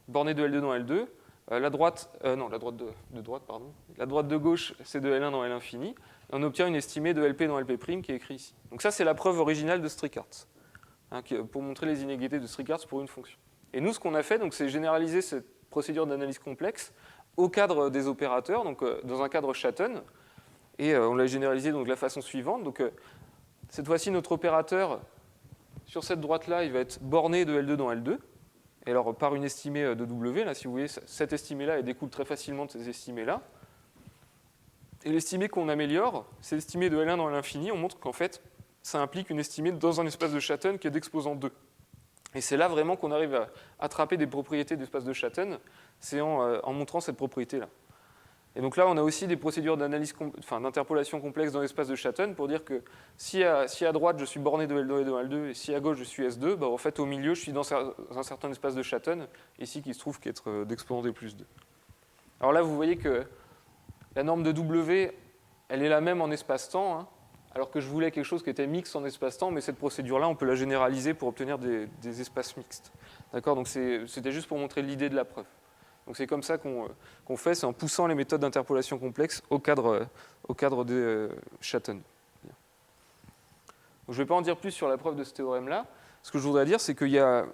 bornée de L2 dans L2. La droite de gauche, c'est de L1 dans L infini. Et on obtient une estimée de LP dans LP' qui est écrit ici. Donc ça, c'est la preuve originale de Strichartz, pour montrer les inégalités de Strichartz pour une fonction. Et nous, ce qu'on a fait, c'est généraliser cette procédure d'analyse complexe au cadre des opérateurs, donc dans un cadre Schatten, et on l'a généralisé de la façon suivante. Donc, cette fois-ci, notre opérateur, sur cette droite-là, il va être borné de L2 dans L2. Et alors, par une estimée de W, là, si vous voyez, cette estimée-là, elle découle très facilement de ces estimées-là. Et l'estimée qu'on améliore, c'est l'estimée de L1 dans l'infini. On montre qu'en fait, ça implique une estimée dans un espace de Schatten qui est d'exposant 2. Et c'est là vraiment qu'on arrive à attraper des propriétés d'espace de Schatten, c'est en montrant cette propriété-là. Et donc là, on a aussi des procédures d'interpolation complexe dans l'espace de Schatten pour dire que si à droite, je suis borné de L2 et de L2, et si à gauche, je suis S2, en fait, au milieu, je suis dans un certain espace de Schatten, ici, qui se trouve qu'être d'exposant D plus 2. Alors là, vous voyez que la norme de W, elle est la même en espace-temps, hein, alors que je voulais quelque chose qui était mixte en espace-temps, mais cette procédure-là, on peut la généraliser pour obtenir des espaces mixtes. D'accord ? Donc c'était juste pour montrer l'idée de la preuve. Donc c'est comme ça qu'on fait, c'est en poussant les méthodes d'interpolation complexe au cadre de Schatten. Donc, je ne vais pas en dire plus sur la preuve de ce théorème-là. Ce que je voudrais dire, c'est qu'il y a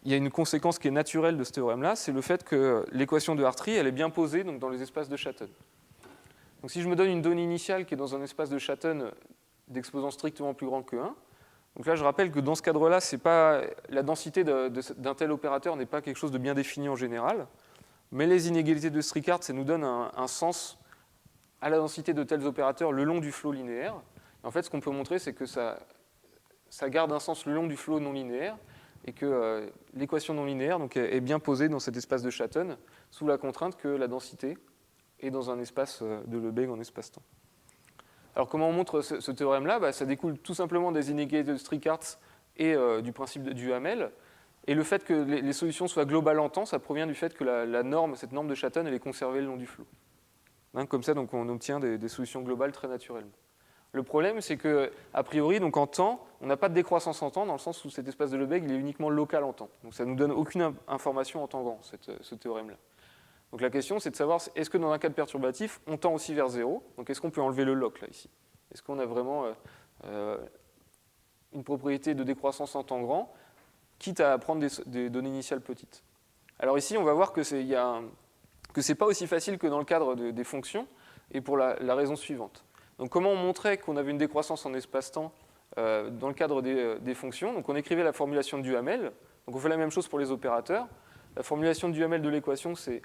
une conséquence qui est naturelle de ce théorème-là, c'est le fait que l'équation de Hartree, elle est bien posée donc, dans les espaces de Schatten. Donc si je me donne une donnée initiale qui est dans un espace de Schatten d'exposant strictement plus grand que 1, donc là je rappelle que dans ce cadre-là, la densité d'un tel opérateur n'est pas quelque chose de bien défini en général, mais les inégalités de Strickart, ça nous donne un sens à la densité de tels opérateurs le long du flot linéaire. Et en fait, ce qu'on peut montrer, c'est que ça garde un sens le long du flot non linéaire, et que l'équation non linéaire donc, est bien posée dans cet espace de Schatten, sous la contrainte que la densité est dans un espace de Lebesgue en espace-temps. Alors comment on montre ce théorème-là ? Ça découle tout simplement des inégalités de Strickart et du principe du Hamel. Et le fait que les solutions soient globales en temps, ça provient du fait que cette norme de Schatten, elle est conservée le long du flot. Hein, comme ça, donc, on obtient des solutions globales très naturellement. Le problème, c'est qu'a priori, donc en temps, on n'a pas de décroissance en temps, dans le sens où cet espace de Lebesgue, il est uniquement local en temps. Donc ça ne nous donne aucune information en temps grand, ce théorème-là. Donc la question, c'est de savoir, est-ce que dans un cadre perturbatif, on tend aussi vers 0 ? Donc est-ce qu'on peut enlever le loc, là, ici ? Est-ce qu'on a vraiment une propriété de décroissance en temps grand, quitte à prendre des données initiales petites ? Alors ici, on va voir que ce n'est pas aussi facile que dans le cadre des fonctions, et pour la raison suivante. Donc comment on montrait qu'on avait une décroissance en espace-temps dans le cadre des fonctions ? Donc on écrivait la formulation de Duhamel. Donc on fait la même chose pour les opérateurs. La formulation de Duhamel de l'équation, c'est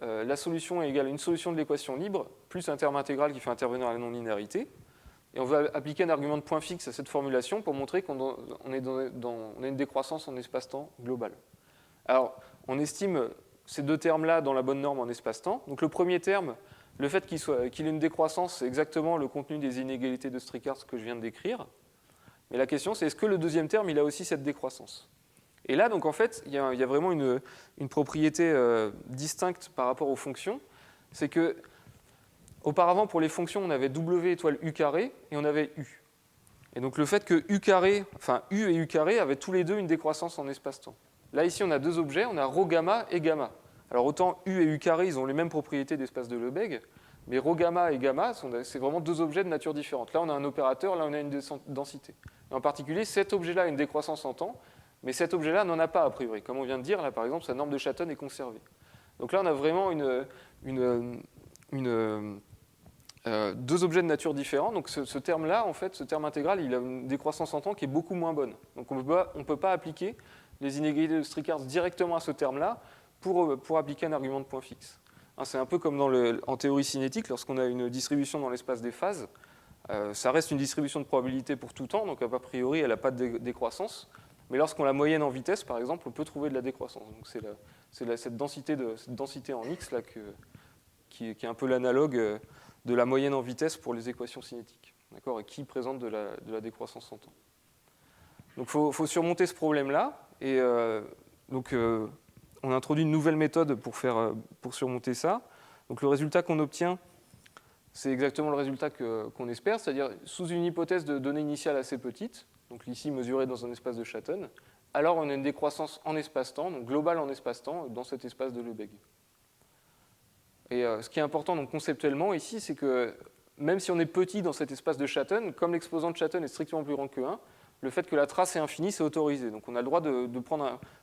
la solution est égale à une solution de l'équation libre plus un terme intégral qui fait intervenir la non-linéarité. Et on va appliquer un argument de point fixe à cette formulation pour montrer qu'on a une décroissance en espace-temps global. Alors, on estime ces deux termes-là dans la bonne norme en espace-temps. Donc le premier terme, le fait qu'il ait une décroissance, c'est exactement le contenu des inégalités de Strickart que je viens de décrire. Mais la question, c'est est-ce que le deuxième terme, il a aussi cette décroissance ? Et là, donc, en fait, il y a vraiment une propriété distincte par rapport aux fonctions. C'est que, auparavant, pour les fonctions, on avait W étoile U carré et on avait U. Et donc, le fait que U et U carré avaient tous les deux une décroissance en espace-temps. Là, ici, on a deux objets, on a ρ gamma et gamma. Alors, autant U et U carré, ils ont les mêmes propriétés d'espace de Lebesgue, mais ρ gamma et gamma, c'est vraiment deux objets de nature différente. Là, on a un opérateur, là, on a une densité. Et en particulier, cet objet-là a une décroissance en temps, mais cet objet-là n'en a pas, a priori. Comme on vient de dire, là, par exemple, sa norme de Schatten est conservée. Donc là, on a vraiment deux objets de nature différente. Donc ce terme-là, en fait, ce terme intégral, il a une décroissance en temps qui est beaucoup moins bonne. Donc on ne peut pas appliquer les inégalités de Strickart directement à ce terme-là pour appliquer un argument de point fixe. Hein, c'est un peu comme en théorie cinétique, lorsqu'on a une distribution dans l'espace des phases, ça reste une distribution de probabilité pour tout temps, donc a priori, elle n'a pas de décroissance. Mais lorsqu'on la moyenne en vitesse, par exemple, on peut trouver de la décroissance. Donc c'est cette densité en x là, qui est un peu l'analogue de la moyenne en vitesse pour les équations cinétiques, d'accord, et qui présente de la décroissance en temps. Donc il faut surmonter ce problème-là. Et on introduit une nouvelle méthode pour surmonter ça. Donc le résultat qu'on obtient, c'est exactement le résultat qu'on espère, c'est-à-dire sous une hypothèse de données initiales assez petites, donc ici mesurée dans un espace de Schatten, alors on a une décroissance en espace-temps, donc globale en espace-temps, dans cet espace de Lebesgue. Et ce qui est important donc, conceptuellement ici, c'est que même si on est petit dans cet espace de Schatten, comme l'exposant de Schatten est strictement plus grand que 1, le fait que la trace est infinie, c'est autorisé. Donc on a le droit de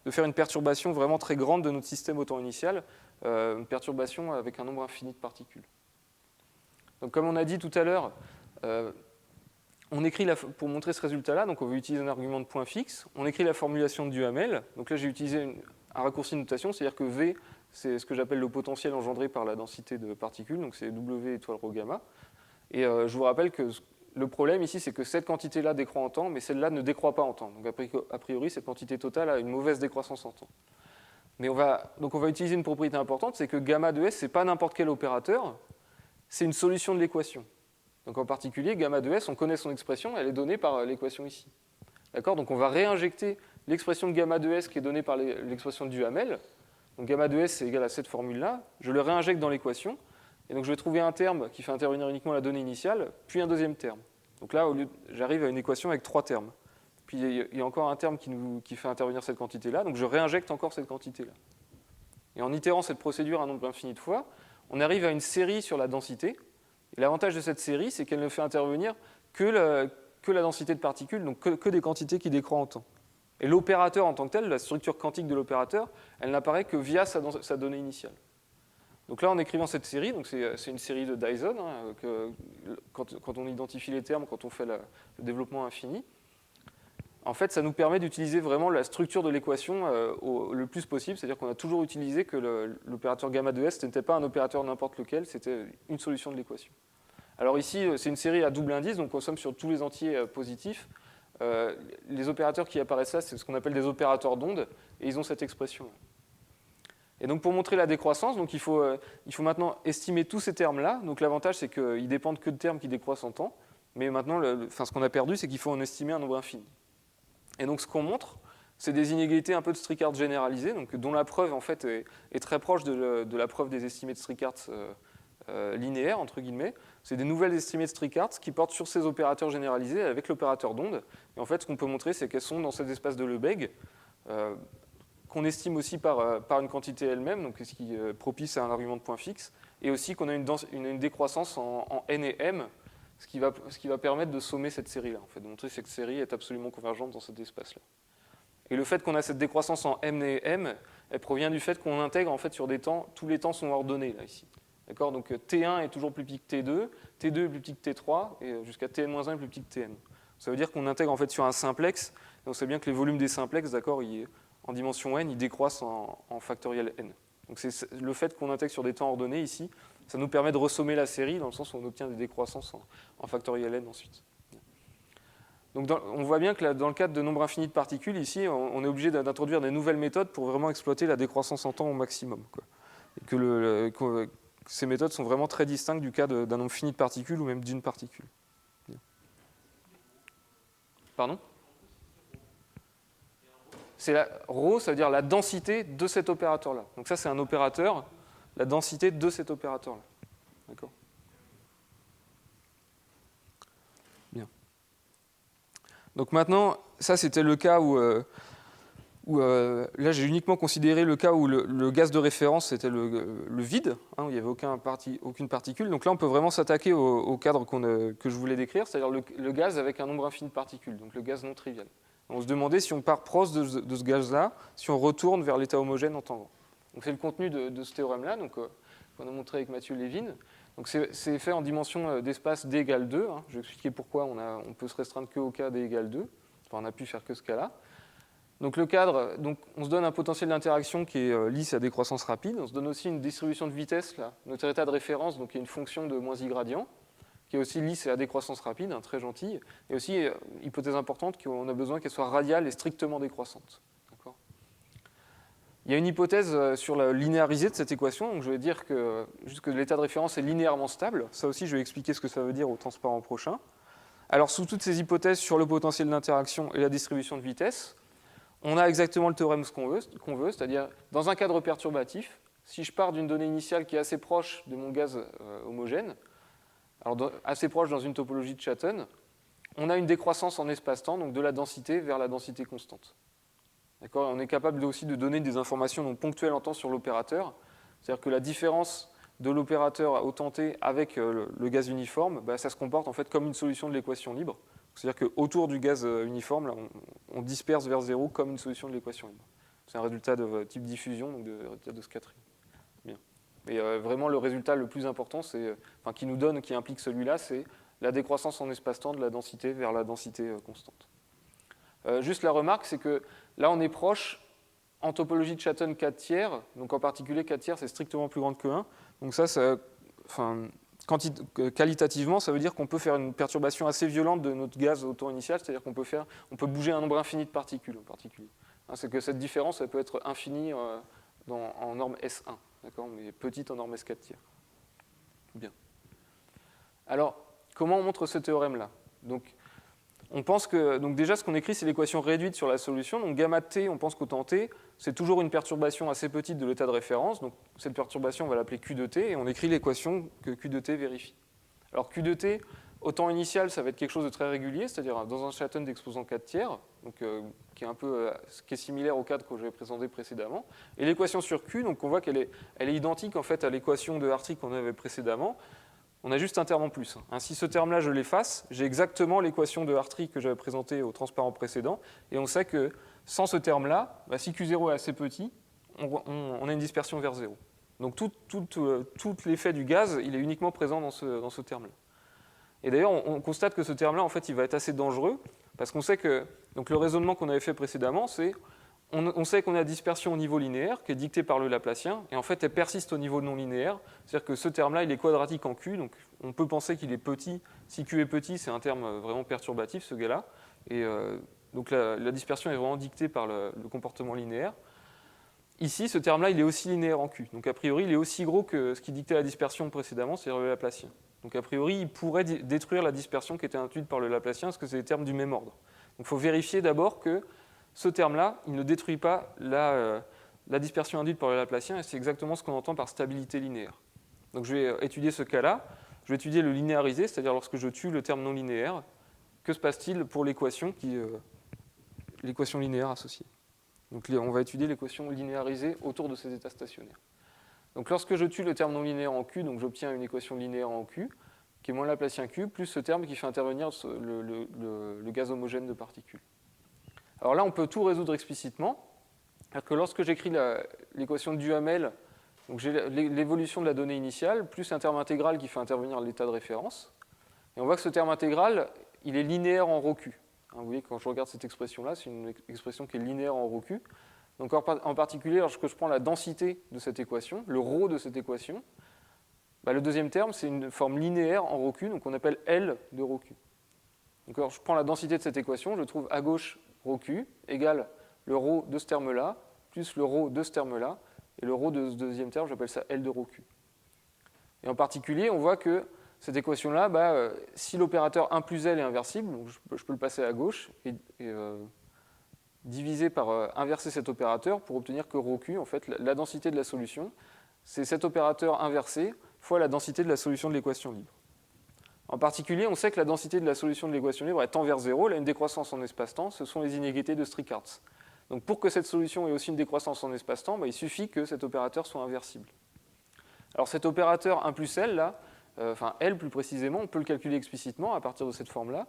faire une perturbation vraiment très grande de notre système au temps initial, une perturbation avec un nombre infini de particules. Donc comme on a dit tout à l'heure, on écrit pour montrer ce résultat-là, donc on veut utiliser un argument de point fixe, on écrit la formulation de Duhamel. Donc là j'ai utilisé un raccourci de notation, c'est-à-dire que V, c'est ce que j'appelle le potentiel engendré par la densité de particules, donc c'est W étoile rho gamma. Et je vous rappelle que le problème ici, c'est que cette quantité-là décroît en temps, mais celle-là ne décroît pas en temps. Donc a priori, cette quantité totale a une mauvaise décroissance en temps. Mais on va utiliser une propriété importante, c'est que gamma de S, ce n'est pas n'importe quel opérateur, c'est une solution de l'équation. Donc en particulier, gamma de S, on connaît son expression, elle est donnée par l'équation ici. D'accord ? Donc on va réinjecter l'expression de gamma de S qui est donnée par l'expression de Duhamel. Donc gamma de S, c'est égal à cette formule-là. Je le réinjecte dans l'équation. Et donc je vais trouver un terme qui fait intervenir uniquement la donnée initiale, puis un deuxième terme. Donc là, j'arrive à une équation avec 3 termes. Puis il y a encore un terme qui fait intervenir cette quantité-là, donc je réinjecte encore cette quantité-là. Et en itérant cette procédure un nombre infini de fois, on arrive à une série sur la densité. Et l'avantage de cette série, c'est qu'elle ne fait intervenir que la densité de particules, donc que des quantités qui décroît en temps. Et l'opérateur en tant que tel, la structure quantique de l'opérateur, elle n'apparaît que via sa donnée initiale. Donc là, en écrivant cette série, donc c'est une série de Dyson, quand on identifie les termes, quand on fait le développement infini, en fait, ça nous permet d'utiliser vraiment la structure de l'équation le plus possible, c'est-à-dire qu'on a toujours utilisé que l'opérateur gamma de S n'était pas un opérateur n'importe lequel, c'était une solution de l'équation. Alors ici, c'est une série à double indice, donc on somme sur tous les entiers positifs. Les opérateurs qui apparaissent là, c'est ce qu'on appelle des opérateurs d'onde, et ils ont cette expression. Et donc pour montrer la décroissance, donc il faut maintenant estimer tous ces termes-là. Donc l'avantage, c'est qu'ils ne dépendent que de termes qui décroissent en temps. Mais maintenant, ce qu'on a perdu, c'est qu'il faut en estimer un nombre infini. Et donc ce qu'on montre, c'est des inégalités un peu de Strickhardt généralisées, donc, dont la preuve en fait, est très proche de la preuve des estimées de Strickhardt linéaires, entre guillemets. C'est des nouvelles estimées de Strickhardt qui portent sur ces opérateurs généralisés avec l'opérateur d'onde. Et en fait, ce qu'on peut montrer, c'est qu'elles sont dans cet espace de Lebesgue, qu'on estime aussi par une quantité elle-même, donc ce qui est propice à un argument de point fixe, et aussi qu'on a une décroissance en n et m, ce qui va permettre de sommer cette série-là, en fait, de montrer que cette série est absolument convergente dans cet espace-là. Et le fait qu'on a cette décroissance en m et m, elle provient du fait qu'on intègre en fait sur des temps, tous les temps sont ordonnés là ici. D'accord ? Donc T1 est toujours plus petit que T2, T2 est plus petit que T3, et jusqu'à Tn-1 est plus petit que Tn. Ça veut dire qu'on intègre en fait sur un simplex, et on sait bien que les volumes des simplex, d'accord, en dimension n, ils décroissent en factoriel n. Donc c'est le fait qu'on intègre sur des temps ordonnés ici, ça nous permet de ressommer la série dans le sens où on obtient des décroissances en factoriel n ensuite. Donc on voit bien que dans le cadre de nombres infinis de particules, ici, on est obligé d'introduire des nouvelles méthodes pour vraiment exploiter la décroissance en temps au maximum, quoi. Et que ces méthodes sont vraiment très distinctes du cas d'un nombre fini de particules ou même d'une particule. Pardon ? C'est ρ, ça veut dire la densité de cet opérateur-là. Donc ça, c'est un opérateur, la densité de cet opérateur-là. D'accord ? Bien. Donc maintenant, ça, c'était le cas où là, j'ai uniquement considéré le cas où le gaz de référence, c'était le vide, hein, où il n'y avait aucune particule. Donc là, on peut vraiment s'attaquer au cadre que je voulais décrire, c'est-à-dire le gaz avec un nombre infini de particules, donc le gaz non trivial. On se demandait si on part proche de ce gaz-là, si on retourne vers l'état homogène en temps grand. Donc c'est le contenu de ce théorème-là, qu'on a montré avec Mathieu Levin. Donc c'est fait en dimension d'espace d égale 2. Hein. Je vais expliquer pourquoi on peut se restreindre qu'au cas d égale 2. Enfin, on a pu faire que ce cas-là. Donc le cadre, on se donne un potentiel d'interaction qui est lisse à décroissance rapide. On se donne aussi une distribution de vitesse, là, notre état de référence, donc qui est une fonction de moins i gradient, qui est aussi lisse et à décroissance rapide, hein, très gentille. Et aussi, hypothèse importante, qu'on a besoin qu'elle soit radiale et strictement décroissante. D'accord ? Il y a une hypothèse sur la linéarisée de cette équation, donc je vais dire que l'état de référence est linéairement stable. Ça aussi, je vais expliquer ce que ça veut dire au transparent prochain. Alors, sous toutes ces hypothèses sur le potentiel d'interaction et la distribution de vitesse, on a exactement le théorème qu'on veut, c'est-à-dire, dans un cadre perturbatif, si je pars d'une donnée initiale qui est assez proche de mon gaz homogène, alors assez proche dans une topologie de Schatten, on a une décroissance en espace-temps, donc de la densité vers la densité constante. D'accord ? On est capable aussi de donner des informations donc, ponctuelles en temps sur l'opérateur, c'est-à-dire que la différence de l'opérateur au temps t avec le gaz uniforme, ça se comporte en fait comme une solution de l'équation libre. C'est-à-dire qu'autour du gaz uniforme, là, on disperse vers 0 comme une solution de l'équation libre. C'est un résultat de type diffusion, donc de résultat de scattering. Bien. Mais vraiment, le résultat le plus important, qui nous donne, qui implique celui-là, c'est la décroissance en espace-temps de la densité vers la densité constante. Juste la remarque, c'est que là, on est proche, en topologie de Shatton 4 tiers, donc en particulier 4 tiers, c'est strictement plus grand que 1. Donc qualitativement, ça veut dire qu'on peut faire une perturbation assez violente de notre gaz au temps initial, c'est-à-dire qu'on peut bouger un nombre infini de particules en particulier. C'est que cette différence, elle peut être infinie en norme S1, mais petite en norme S4 tiers. Bien. Alors, comment on montre ce théorème-là? On pense que, déjà, ce qu'on écrit, c'est l'équation réduite sur la solution. Donc, gamma t, on pense qu'au temps t, c'est toujours une perturbation assez petite de l'état de référence. Donc, cette perturbation, on va l'appeler Q de t, et on écrit l'équation que Q de t vérifie. Alors, Q de t, au temps initial, ça va être quelque chose de très régulier, c'est-à-dire dans un Shatton d'exposant 4 tiers, qui est similaire au cadre que j'avais présenté précédemment. Et l'équation sur Q, donc on voit qu'elle est identique en fait à l'équation de Hartree qu'on avait précédemment. On a juste un terme en plus. Si ce terme-là, je l'efface, j'ai exactement l'équation de Hartree que j'avais présentée au transparent précédent. Et on sait que sans ce terme-là, si Q0 est assez petit, on a une dispersion vers 0. Donc tout l'effet du gaz, il est uniquement présent dans ce terme-là. Et d'ailleurs, on constate que ce terme-là, en fait, il va être assez dangereux, parce qu'on sait que le raisonnement qu'on avait fait précédemment, c'est on sait qu'on a la dispersion au niveau linéaire, qui est dictée par le Laplacien, et en fait, elle persiste au niveau non linéaire. C'est-à-dire que ce terme-là, il est quadratique en Q, donc on peut penser qu'il est petit. Si Q est petit, c'est un terme vraiment perturbatif, ce gars-là. Et donc la dispersion est vraiment dictée par le comportement linéaire. Ici, ce terme-là, il est aussi linéaire en Q. Donc a priori, il est aussi gros que ce qui dictait la dispersion précédemment, c'est-à-dire le Laplacien. Donc a priori, il pourrait détruire la dispersion qui était intuite par le Laplacien, parce que c'est des termes du même ordre. Donc il faut vérifier d'abord que ce terme-là, il ne détruit pas la dispersion induite par le Laplacien, et c'est exactement ce qu'on entend par stabilité linéaire. Donc je vais étudier ce cas-là, je vais étudier le linéarisé, c'est-à-dire lorsque je tue le terme non linéaire, que se passe-t-il pour l'équation linéaire associée. Donc on va étudier l'équation linéarisée autour de ces états stationnaires. Donc lorsque je tue le terme non linéaire en Q, donc j'obtiens une équation linéaire en Q, qui est moins Laplacien Q, plus ce terme qui fait intervenir le gaz homogène de particules. Alors là, on peut tout résoudre explicitement. C'est-à-dire que lorsque j'écris l'équation de Duhamel, donc j'ai l'évolution de la donnée initiale, plus un terme intégral qui fait intervenir l'état de référence. Et on voit que ce terme intégral, il est linéaire en ρ Q. Vous voyez, quand je regarde cette expression-là, c'est une expression qui est linéaire en ρ Q. Donc en particulier, lorsque je prends la densité de cette équation, le ρ de cette équation, le deuxième terme, c'est une forme linéaire en ρ Q, donc on appelle L de ρ Q. Donc alors, je prends la densité de cette équation, je trouve à gauche ρ Q égale le ρ de ce terme-là, plus le ρ de ce terme-là, et le ρ de ce deuxième terme, j'appelle ça L de ρ Q. Et en particulier, on voit que cette équation-là, si l'opérateur 1 plus L est inversible, donc je peux le passer à gauche et diviser par inverser cet opérateur pour obtenir que ρ Q, en fait, la densité de la solution, c'est cet opérateur inversé fois la densité de la solution de l'équation libre. En particulier, on sait que la densité de la solution de l'équation libre tend vers 0, elle a une décroissance en espace-temps, ce sont les inégalités de Strickhartz. Donc pour que cette solution ait aussi une décroissance en espace-temps, il suffit que cet opérateur soit inversible. Alors cet opérateur 1 plus L, là, L plus précisément, on peut le calculer explicitement à partir de cette forme-là,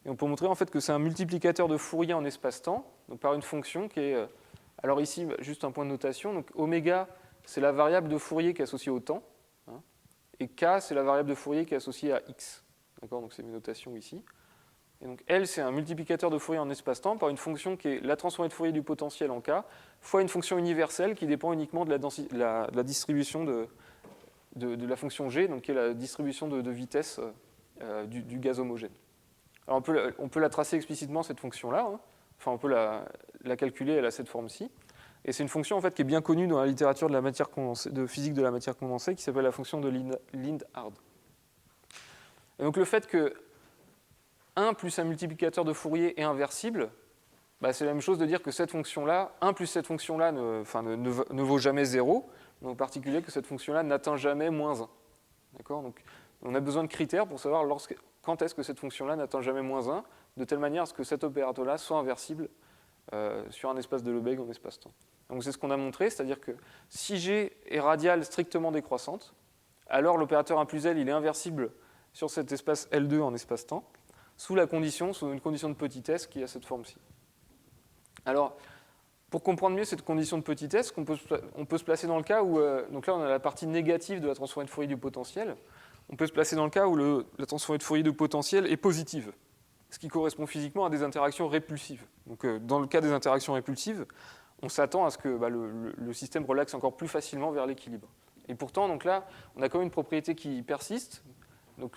et on peut montrer en fait que c'est un multiplicateur de Fourier en espace-temps, donc par une fonction qui est, alors ici, juste un point de notation, donc oméga, c'est la variable de Fourier qui est associée au temps, et k, c'est la variable de Fourier qui est associée à x. D'accord, donc c'est mes notations ici. Et donc L, c'est un multiplicateur de Fourier en espace-temps par une fonction qui est la transformée de Fourier du potentiel en k, fois une fonction universelle qui dépend uniquement de la distribution de la fonction g, donc qui est la distribution de vitesse du gaz homogène. Alors on peut la tracer explicitement, cette fonction-là, on peut la calculer, elle a cette forme-ci. Et c'est une fonction en fait, qui est bien connue dans la littérature de physique de la matière condensée, qui s'appelle la fonction de Lindhard. Et donc le fait que 1 plus un multiplicateur de Fourier est inversible, c'est la même chose de dire que cette fonction-là, 1 plus cette fonction-là ne vaut jamais 0, mais en particulier que cette fonction-là n'atteint jamais moins 1. D'accord, donc on a besoin de critères pour savoir quand est-ce que cette fonction-là n'atteint jamais moins 1, de telle manière à ce que cet opérateur-là soit inversible sur un espace de Lebesgue en espace-temps. Donc c'est ce qu'on a montré, c'est-à-dire que si G est radiale strictement décroissante, alors l'opérateur 1 plus L il est inversible sur cet espace L2 en espace-temps. sous une condition de petitesse qui a cette forme-ci. Alors, pour comprendre mieux cette condition de petitesse, on peut se placer dans le cas où, donc là on a la partie négative de la transformée de Fourier du potentiel, on peut se placer dans le cas où la transformée de Fourier du potentiel est positive, ce qui correspond physiquement à des interactions répulsives. Donc dans le cas des interactions répulsives, on s'attend à ce que le système relaxe encore plus facilement vers l'équilibre. Et pourtant, donc là, on a quand même une propriété qui persiste. Donc,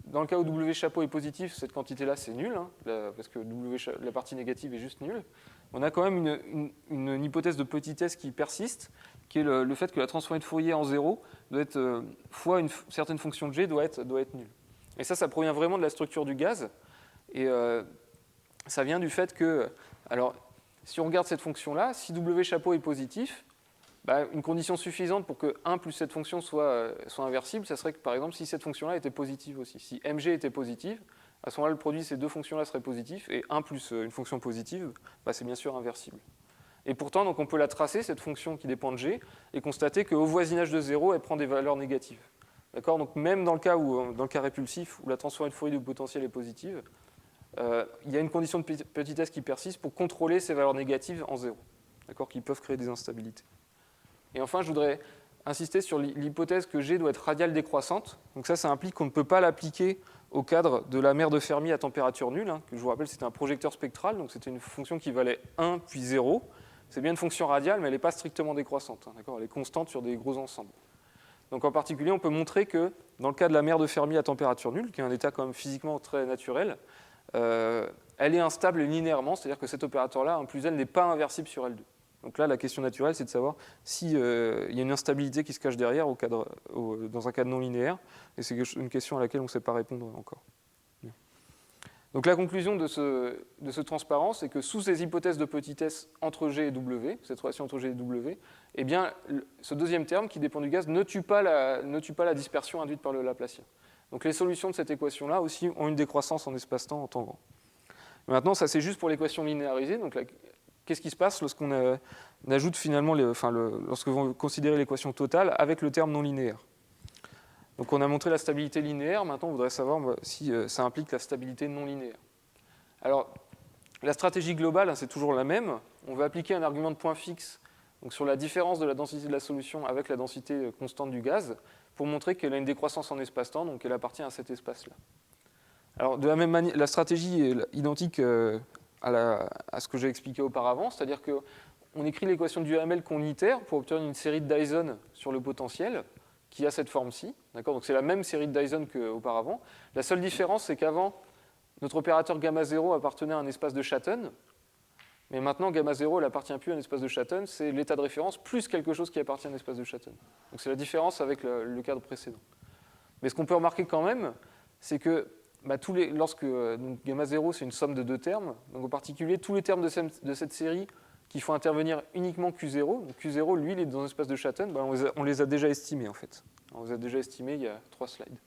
dans le cas où W chapeau est positif, cette quantité-là, c'est nul, hein, parce que la partie négative est juste nulle. On a quand même une hypothèse de petitesse qui persiste, qui est le fait que la transformée de Fourier en 0 doit être, fois une certaine fonction de G doit être nulle. Et ça provient vraiment de la structure du gaz. Et ça vient du fait que, alors, si on regarde cette fonction-là, si W chapeau est positif, une condition suffisante pour que 1 plus cette fonction soit inversible, ça serait que, par exemple, si cette fonction-là était positive aussi. Si Mg était positive, à ce moment-là, le produit de ces deux fonctions-là serait positif, et 1 plus une fonction positive, c'est bien sûr inversible. Et pourtant, donc, on peut la tracer, cette fonction qui dépend de G, et constater qu'au voisinage de 0, elle prend des valeurs négatives. D'accord ? Donc même dans le cas répulsif, où la transformée de Fourier du potentiel est positive, il y a une condition de petitesse qui persiste pour contrôler ces valeurs négatives en 0, d'accord, qui peuvent créer des instabilités. Et enfin, je voudrais insister sur l'hypothèse que G doit être radiale décroissante. Donc ça implique qu'on ne peut pas l'appliquer au cadre de la mer de Fermi à température nulle, hein, que je vous rappelle, c'était un projecteur spectral, donc c'était une fonction qui valait 1 puis 0. C'est bien une fonction radiale, mais elle n'est pas strictement décroissante, hein, d'accord, elle est constante sur des gros ensembles. Donc en particulier, on peut montrer que dans le cas de la mer de Fermi à température nulle, qui est un état quand même physiquement très naturel, elle est instable linéairement, c'est-à-dire que cet opérateur-là, 1 plus L, n'est pas inversible sur L2. Donc là, la question naturelle, c'est de savoir s'il y a une instabilité qui se cache derrière dans un cadre non linéaire, et c'est une question à laquelle on ne sait pas répondre encore. Donc la conclusion de ce transparent, c'est que sous ces hypothèses de petitesse entre G et W, cette relation entre G et W, eh bien, ce deuxième terme qui dépend du gaz ne tue pas la dispersion induite par le Laplacien. Donc les solutions de cette équation-là aussi ont une décroissance en espace-temps en temps grand. Maintenant, ça c'est juste pour l'équation linéarisée. Donc qu'est-ce qui se passe lorsqu'on ajoute finalement, lorsque vous considérez l'équation totale avec le terme non linéaire? Donc on a montré la stabilité linéaire, maintenant on voudrait savoir si ça implique la stabilité non linéaire. Alors, la stratégie globale, c'est toujours la même. On va appliquer un argument de point fixe donc sur la différence de la densité de la solution avec la densité constante du gaz pour montrer qu'elle a une décroissance en espace-temps, donc elle appartient à cet espace-là. Alors, de la même manière, la stratégie est identique à ce que j'ai expliqué auparavant, c'est-à-dire qu'on écrit l'équation du Hamel qu'on itère pour obtenir une série de Dyson sur le potentiel qui a cette forme-ci. Donc c'est la même série de Dyson qu'auparavant. La seule différence, c'est qu'avant, notre opérateur gamma 0 appartenait à un espace de Schatten, mais maintenant, gamma 0 n'appartient plus à un espace de Schatten, c'est l'état de référence plus quelque chose qui appartient à un espace de Schatten. Donc c'est la différence avec le cadre précédent. Mais ce qu'on peut remarquer quand même, c'est que lorsque gamma 0, c'est une somme de deux termes, donc en particulier, tous les termes de cette série qui font intervenir uniquement Q0. Donc Q0, lui, il est dans un espace de Schatten, on les a déjà estimés, en fait. On les a déjà estimés il y a 3 slides.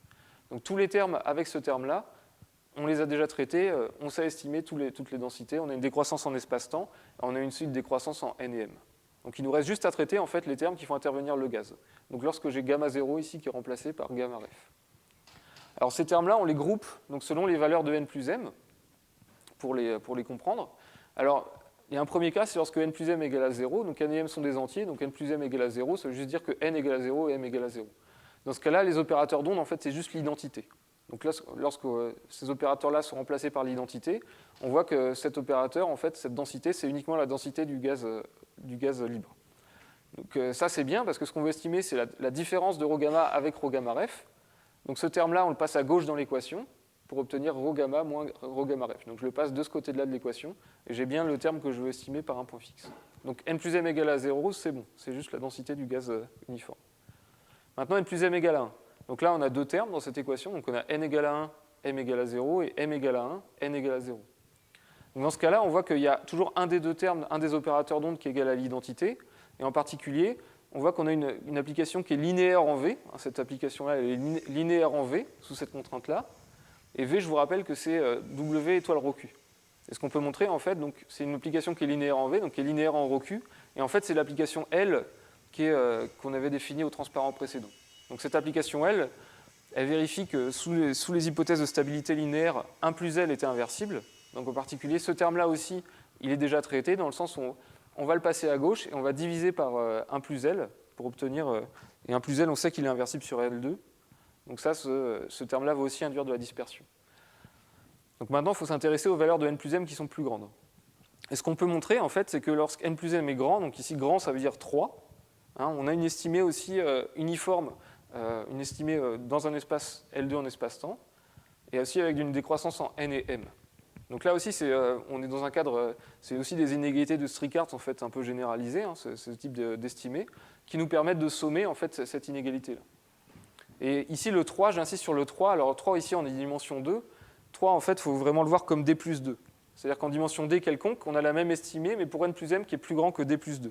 Donc tous les termes avec ce terme-là, on les a déjà traités, on sait estimer toutes les densités, on a une décroissance en espace-temps, on a une suite de décroissance en N et M. Donc il nous reste juste à traiter, en fait, les termes qui font intervenir le gaz. Donc lorsque j'ai gamma 0 ici qui est remplacé par gamma ref. Alors ces termes-là, on les groupe donc, selon les valeurs de N plus M, pour les comprendre. Alors, il y a un premier cas, c'est lorsque N plus M égale à 0, donc N et M sont des entiers, donc N plus M égale à 0, ça veut juste dire que N égale à 0 et M égale à 0. Dans ce cas-là, les opérateurs d'onde, en fait, c'est juste l'identité. Donc là, lorsque ces opérateurs-là sont remplacés par l'identité, on voit que cet opérateur, en fait, cette densité, c'est uniquement la densité du gaz libre. Donc ça, c'est bien, parce que ce qu'on veut estimer, c'est la différence de ρ gamma avec ρ gamma ref. Donc ce terme-là, on le passe à gauche dans l'équation, pour obtenir ρ gamma moins ρ gamma ref. Donc je le passe de ce côté-là de l'équation, et j'ai bien le terme que je veux estimer par un point fixe. Donc N plus M égale à 0, c'est bon, c'est juste la densité du gaz uniforme. Maintenant, N plus M égale à 1. Donc là, on a deux termes dans cette équation, donc on a N égale à 1, M égale à 0, et M égale à 1, N égale à 0. Donc dans ce cas-là, on voit qu'il y a toujours un des deux termes, un des opérateurs d'onde qui est égal à l'identité, et en particulier, on voit qu'on a une application qui est linéaire en V. Cette application-là, elle est linéaire en V, sous cette contrainte-là. Et V, je vous rappelle que c'est W étoile ρQ. Et ce qu'on peut montrer, en fait, c'est une application qui est linéaire en V, donc qui est linéaire en ρQ. Et en fait, c'est l'application L qu'on avait définie au transparent précédent. Donc cette application L, elle vérifie que sous les hypothèses de stabilité linéaire, 1 plus L était inversible. Donc en particulier, ce terme-là aussi, il est déjà traité dans le sens où on va le passer à gauche et on va diviser par 1 plus L pour obtenir... et 1 plus L, on sait qu'il est inversible sur L2. Donc ça, ce terme-là va aussi induire de la dispersion. Donc maintenant, il faut s'intéresser aux valeurs de n plus m qui sont plus grandes. Et ce qu'on peut montrer, en fait, c'est que lorsque n plus m est grand, donc ici grand, ça veut dire 3, hein, on a une estimée aussi uniforme, une estimée dans un espace L2 en espace-temps, et aussi avec une décroissance en n et m. Donc là aussi, on est dans un cadre, c'est aussi des inégalités de Strickart en fait un peu généralisées, hein, ce type d'estimées, qui nous permettent de sommer en fait cette inégalité-là. Et ici le 3, j'insiste sur le 3. Alors 3 ici on est dimension 2. 3 en fait, il faut vraiment le voir comme d plus 2. C'est-à-dire qu'en dimension d quelconque, on a la même estimée, mais pour n plus m qui est plus grand que d plus 2.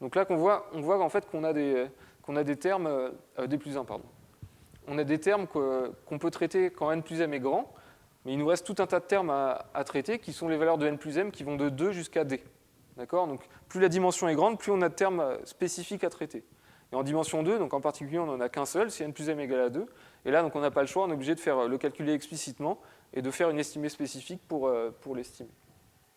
Donc là on voit en fait qu'on a des termes d plus 1, pardon. On a des termes qu'on peut traiter quand n plus m est grand. Mais il nous reste tout un tas de termes à traiter qui sont les valeurs de n plus m qui vont de 2 jusqu'à d. D'accord ? Donc plus la dimension est grande, plus on a de termes spécifiques à traiter. Et en dimension 2, donc en particulier, on n'en a qu'un seul, si n plus m égale à 2. Et là, donc, on n'a pas le choix, on est obligé de le calculer explicitement et de faire une estimée spécifique pour l'estimer.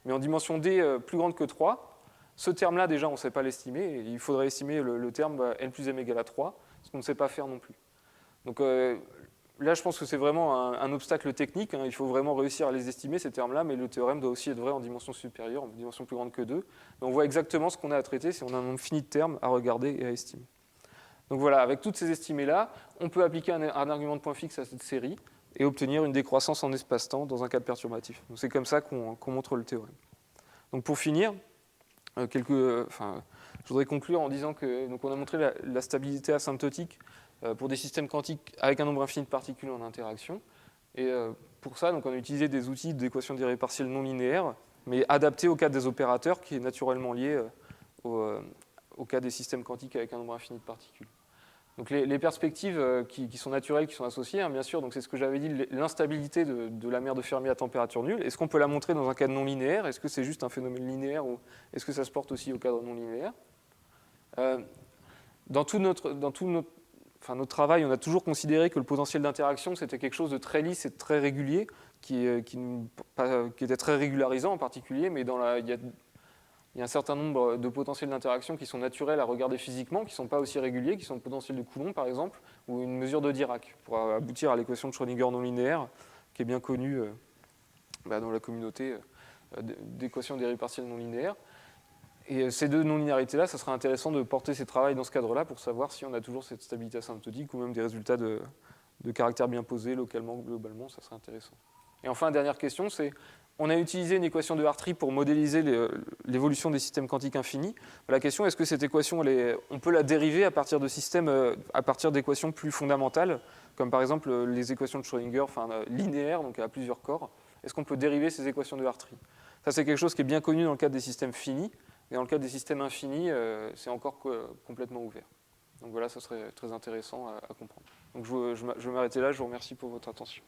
Mais en dimension d plus grande que 3, ce terme-là, déjà, on ne sait pas l'estimer. Il faudrait estimer le terme n plus m égale à 3, ce qu'on ne sait pas faire non plus. Donc là, je pense que c'est vraiment un obstacle technique. Hein. Il faut vraiment réussir à les estimer, ces termes-là, mais le théorème doit aussi être vrai en dimension supérieure, en dimension plus grande que 2. Donc, on voit exactement ce qu'on a à traiter si on a un nombre fini de termes à regarder et à estimer. Donc voilà, avec toutes ces estimées-là, on peut appliquer un argument de point fixe à cette série et obtenir une décroissance en espace-temps dans un cadre perturbatif. Donc c'est comme ça qu'on montre le théorème. Donc pour finir, je voudrais conclure en disant que on a montré la stabilité asymptotique pour des systèmes quantiques avec un nombre infini de particules en interaction. Et pour ça, donc, on a utilisé des outils d'équation d'irréversibilité partielle non linéaire, mais adaptés au cas des opérateurs, qui est naturellement lié au cas des systèmes quantiques avec un nombre infini de particules. Donc les perspectives qui sont naturelles, qui sont associées, hein, bien sûr, donc c'est ce que j'avais dit, l'instabilité de la mer de Fermi à température nulle. Est-ce qu'on peut la montrer dans un cadre non linéaire? Est-ce que c'est juste un phénomène linéaire ou est-ce que ça se porte aussi au cadre non linéaire? Dans notre travail, on a toujours considéré que le potentiel d'interaction, c'était quelque chose de très lisse et de très régulier, qui était très régularisant en particulier, mais il y a un certain nombre de potentiels d'interaction qui sont naturels à regarder physiquement, qui ne sont pas aussi réguliers, qui sont le potentiel de Coulomb, par exemple, ou une mesure de Dirac, pour aboutir à l'équation de Schrödinger non linéaire, qui est bien connue dans la communauté d'équations dérivées partielles non linéaires. Et ces deux non-linéarités-là, ça serait intéressant de porter ces travaux dans ce cadre-là pour savoir si on a toujours cette stabilité asymptotique ou même des résultats de caractère bien posés, localement ou globalement, ça serait intéressant. Et enfin, dernière question, c'est on a utilisé une équation de Hartree pour modéliser l'évolution des systèmes quantiques infinis. La question, est-ce que cette équation, on peut la dériver à partir de systèmes, à partir d'équations plus fondamentales, comme par exemple les équations de Schrödinger, linéaires, donc à plusieurs corps. Est-ce qu'on peut dériver ces équations de Hartree? Ça, c'est quelque chose qui est bien connu dans le cadre des systèmes finis, mais dans le cadre des systèmes infinis, c'est encore complètement ouvert. Donc voilà, ça serait très intéressant à comprendre. Donc je vais m'arrêter là, je vous remercie pour votre attention.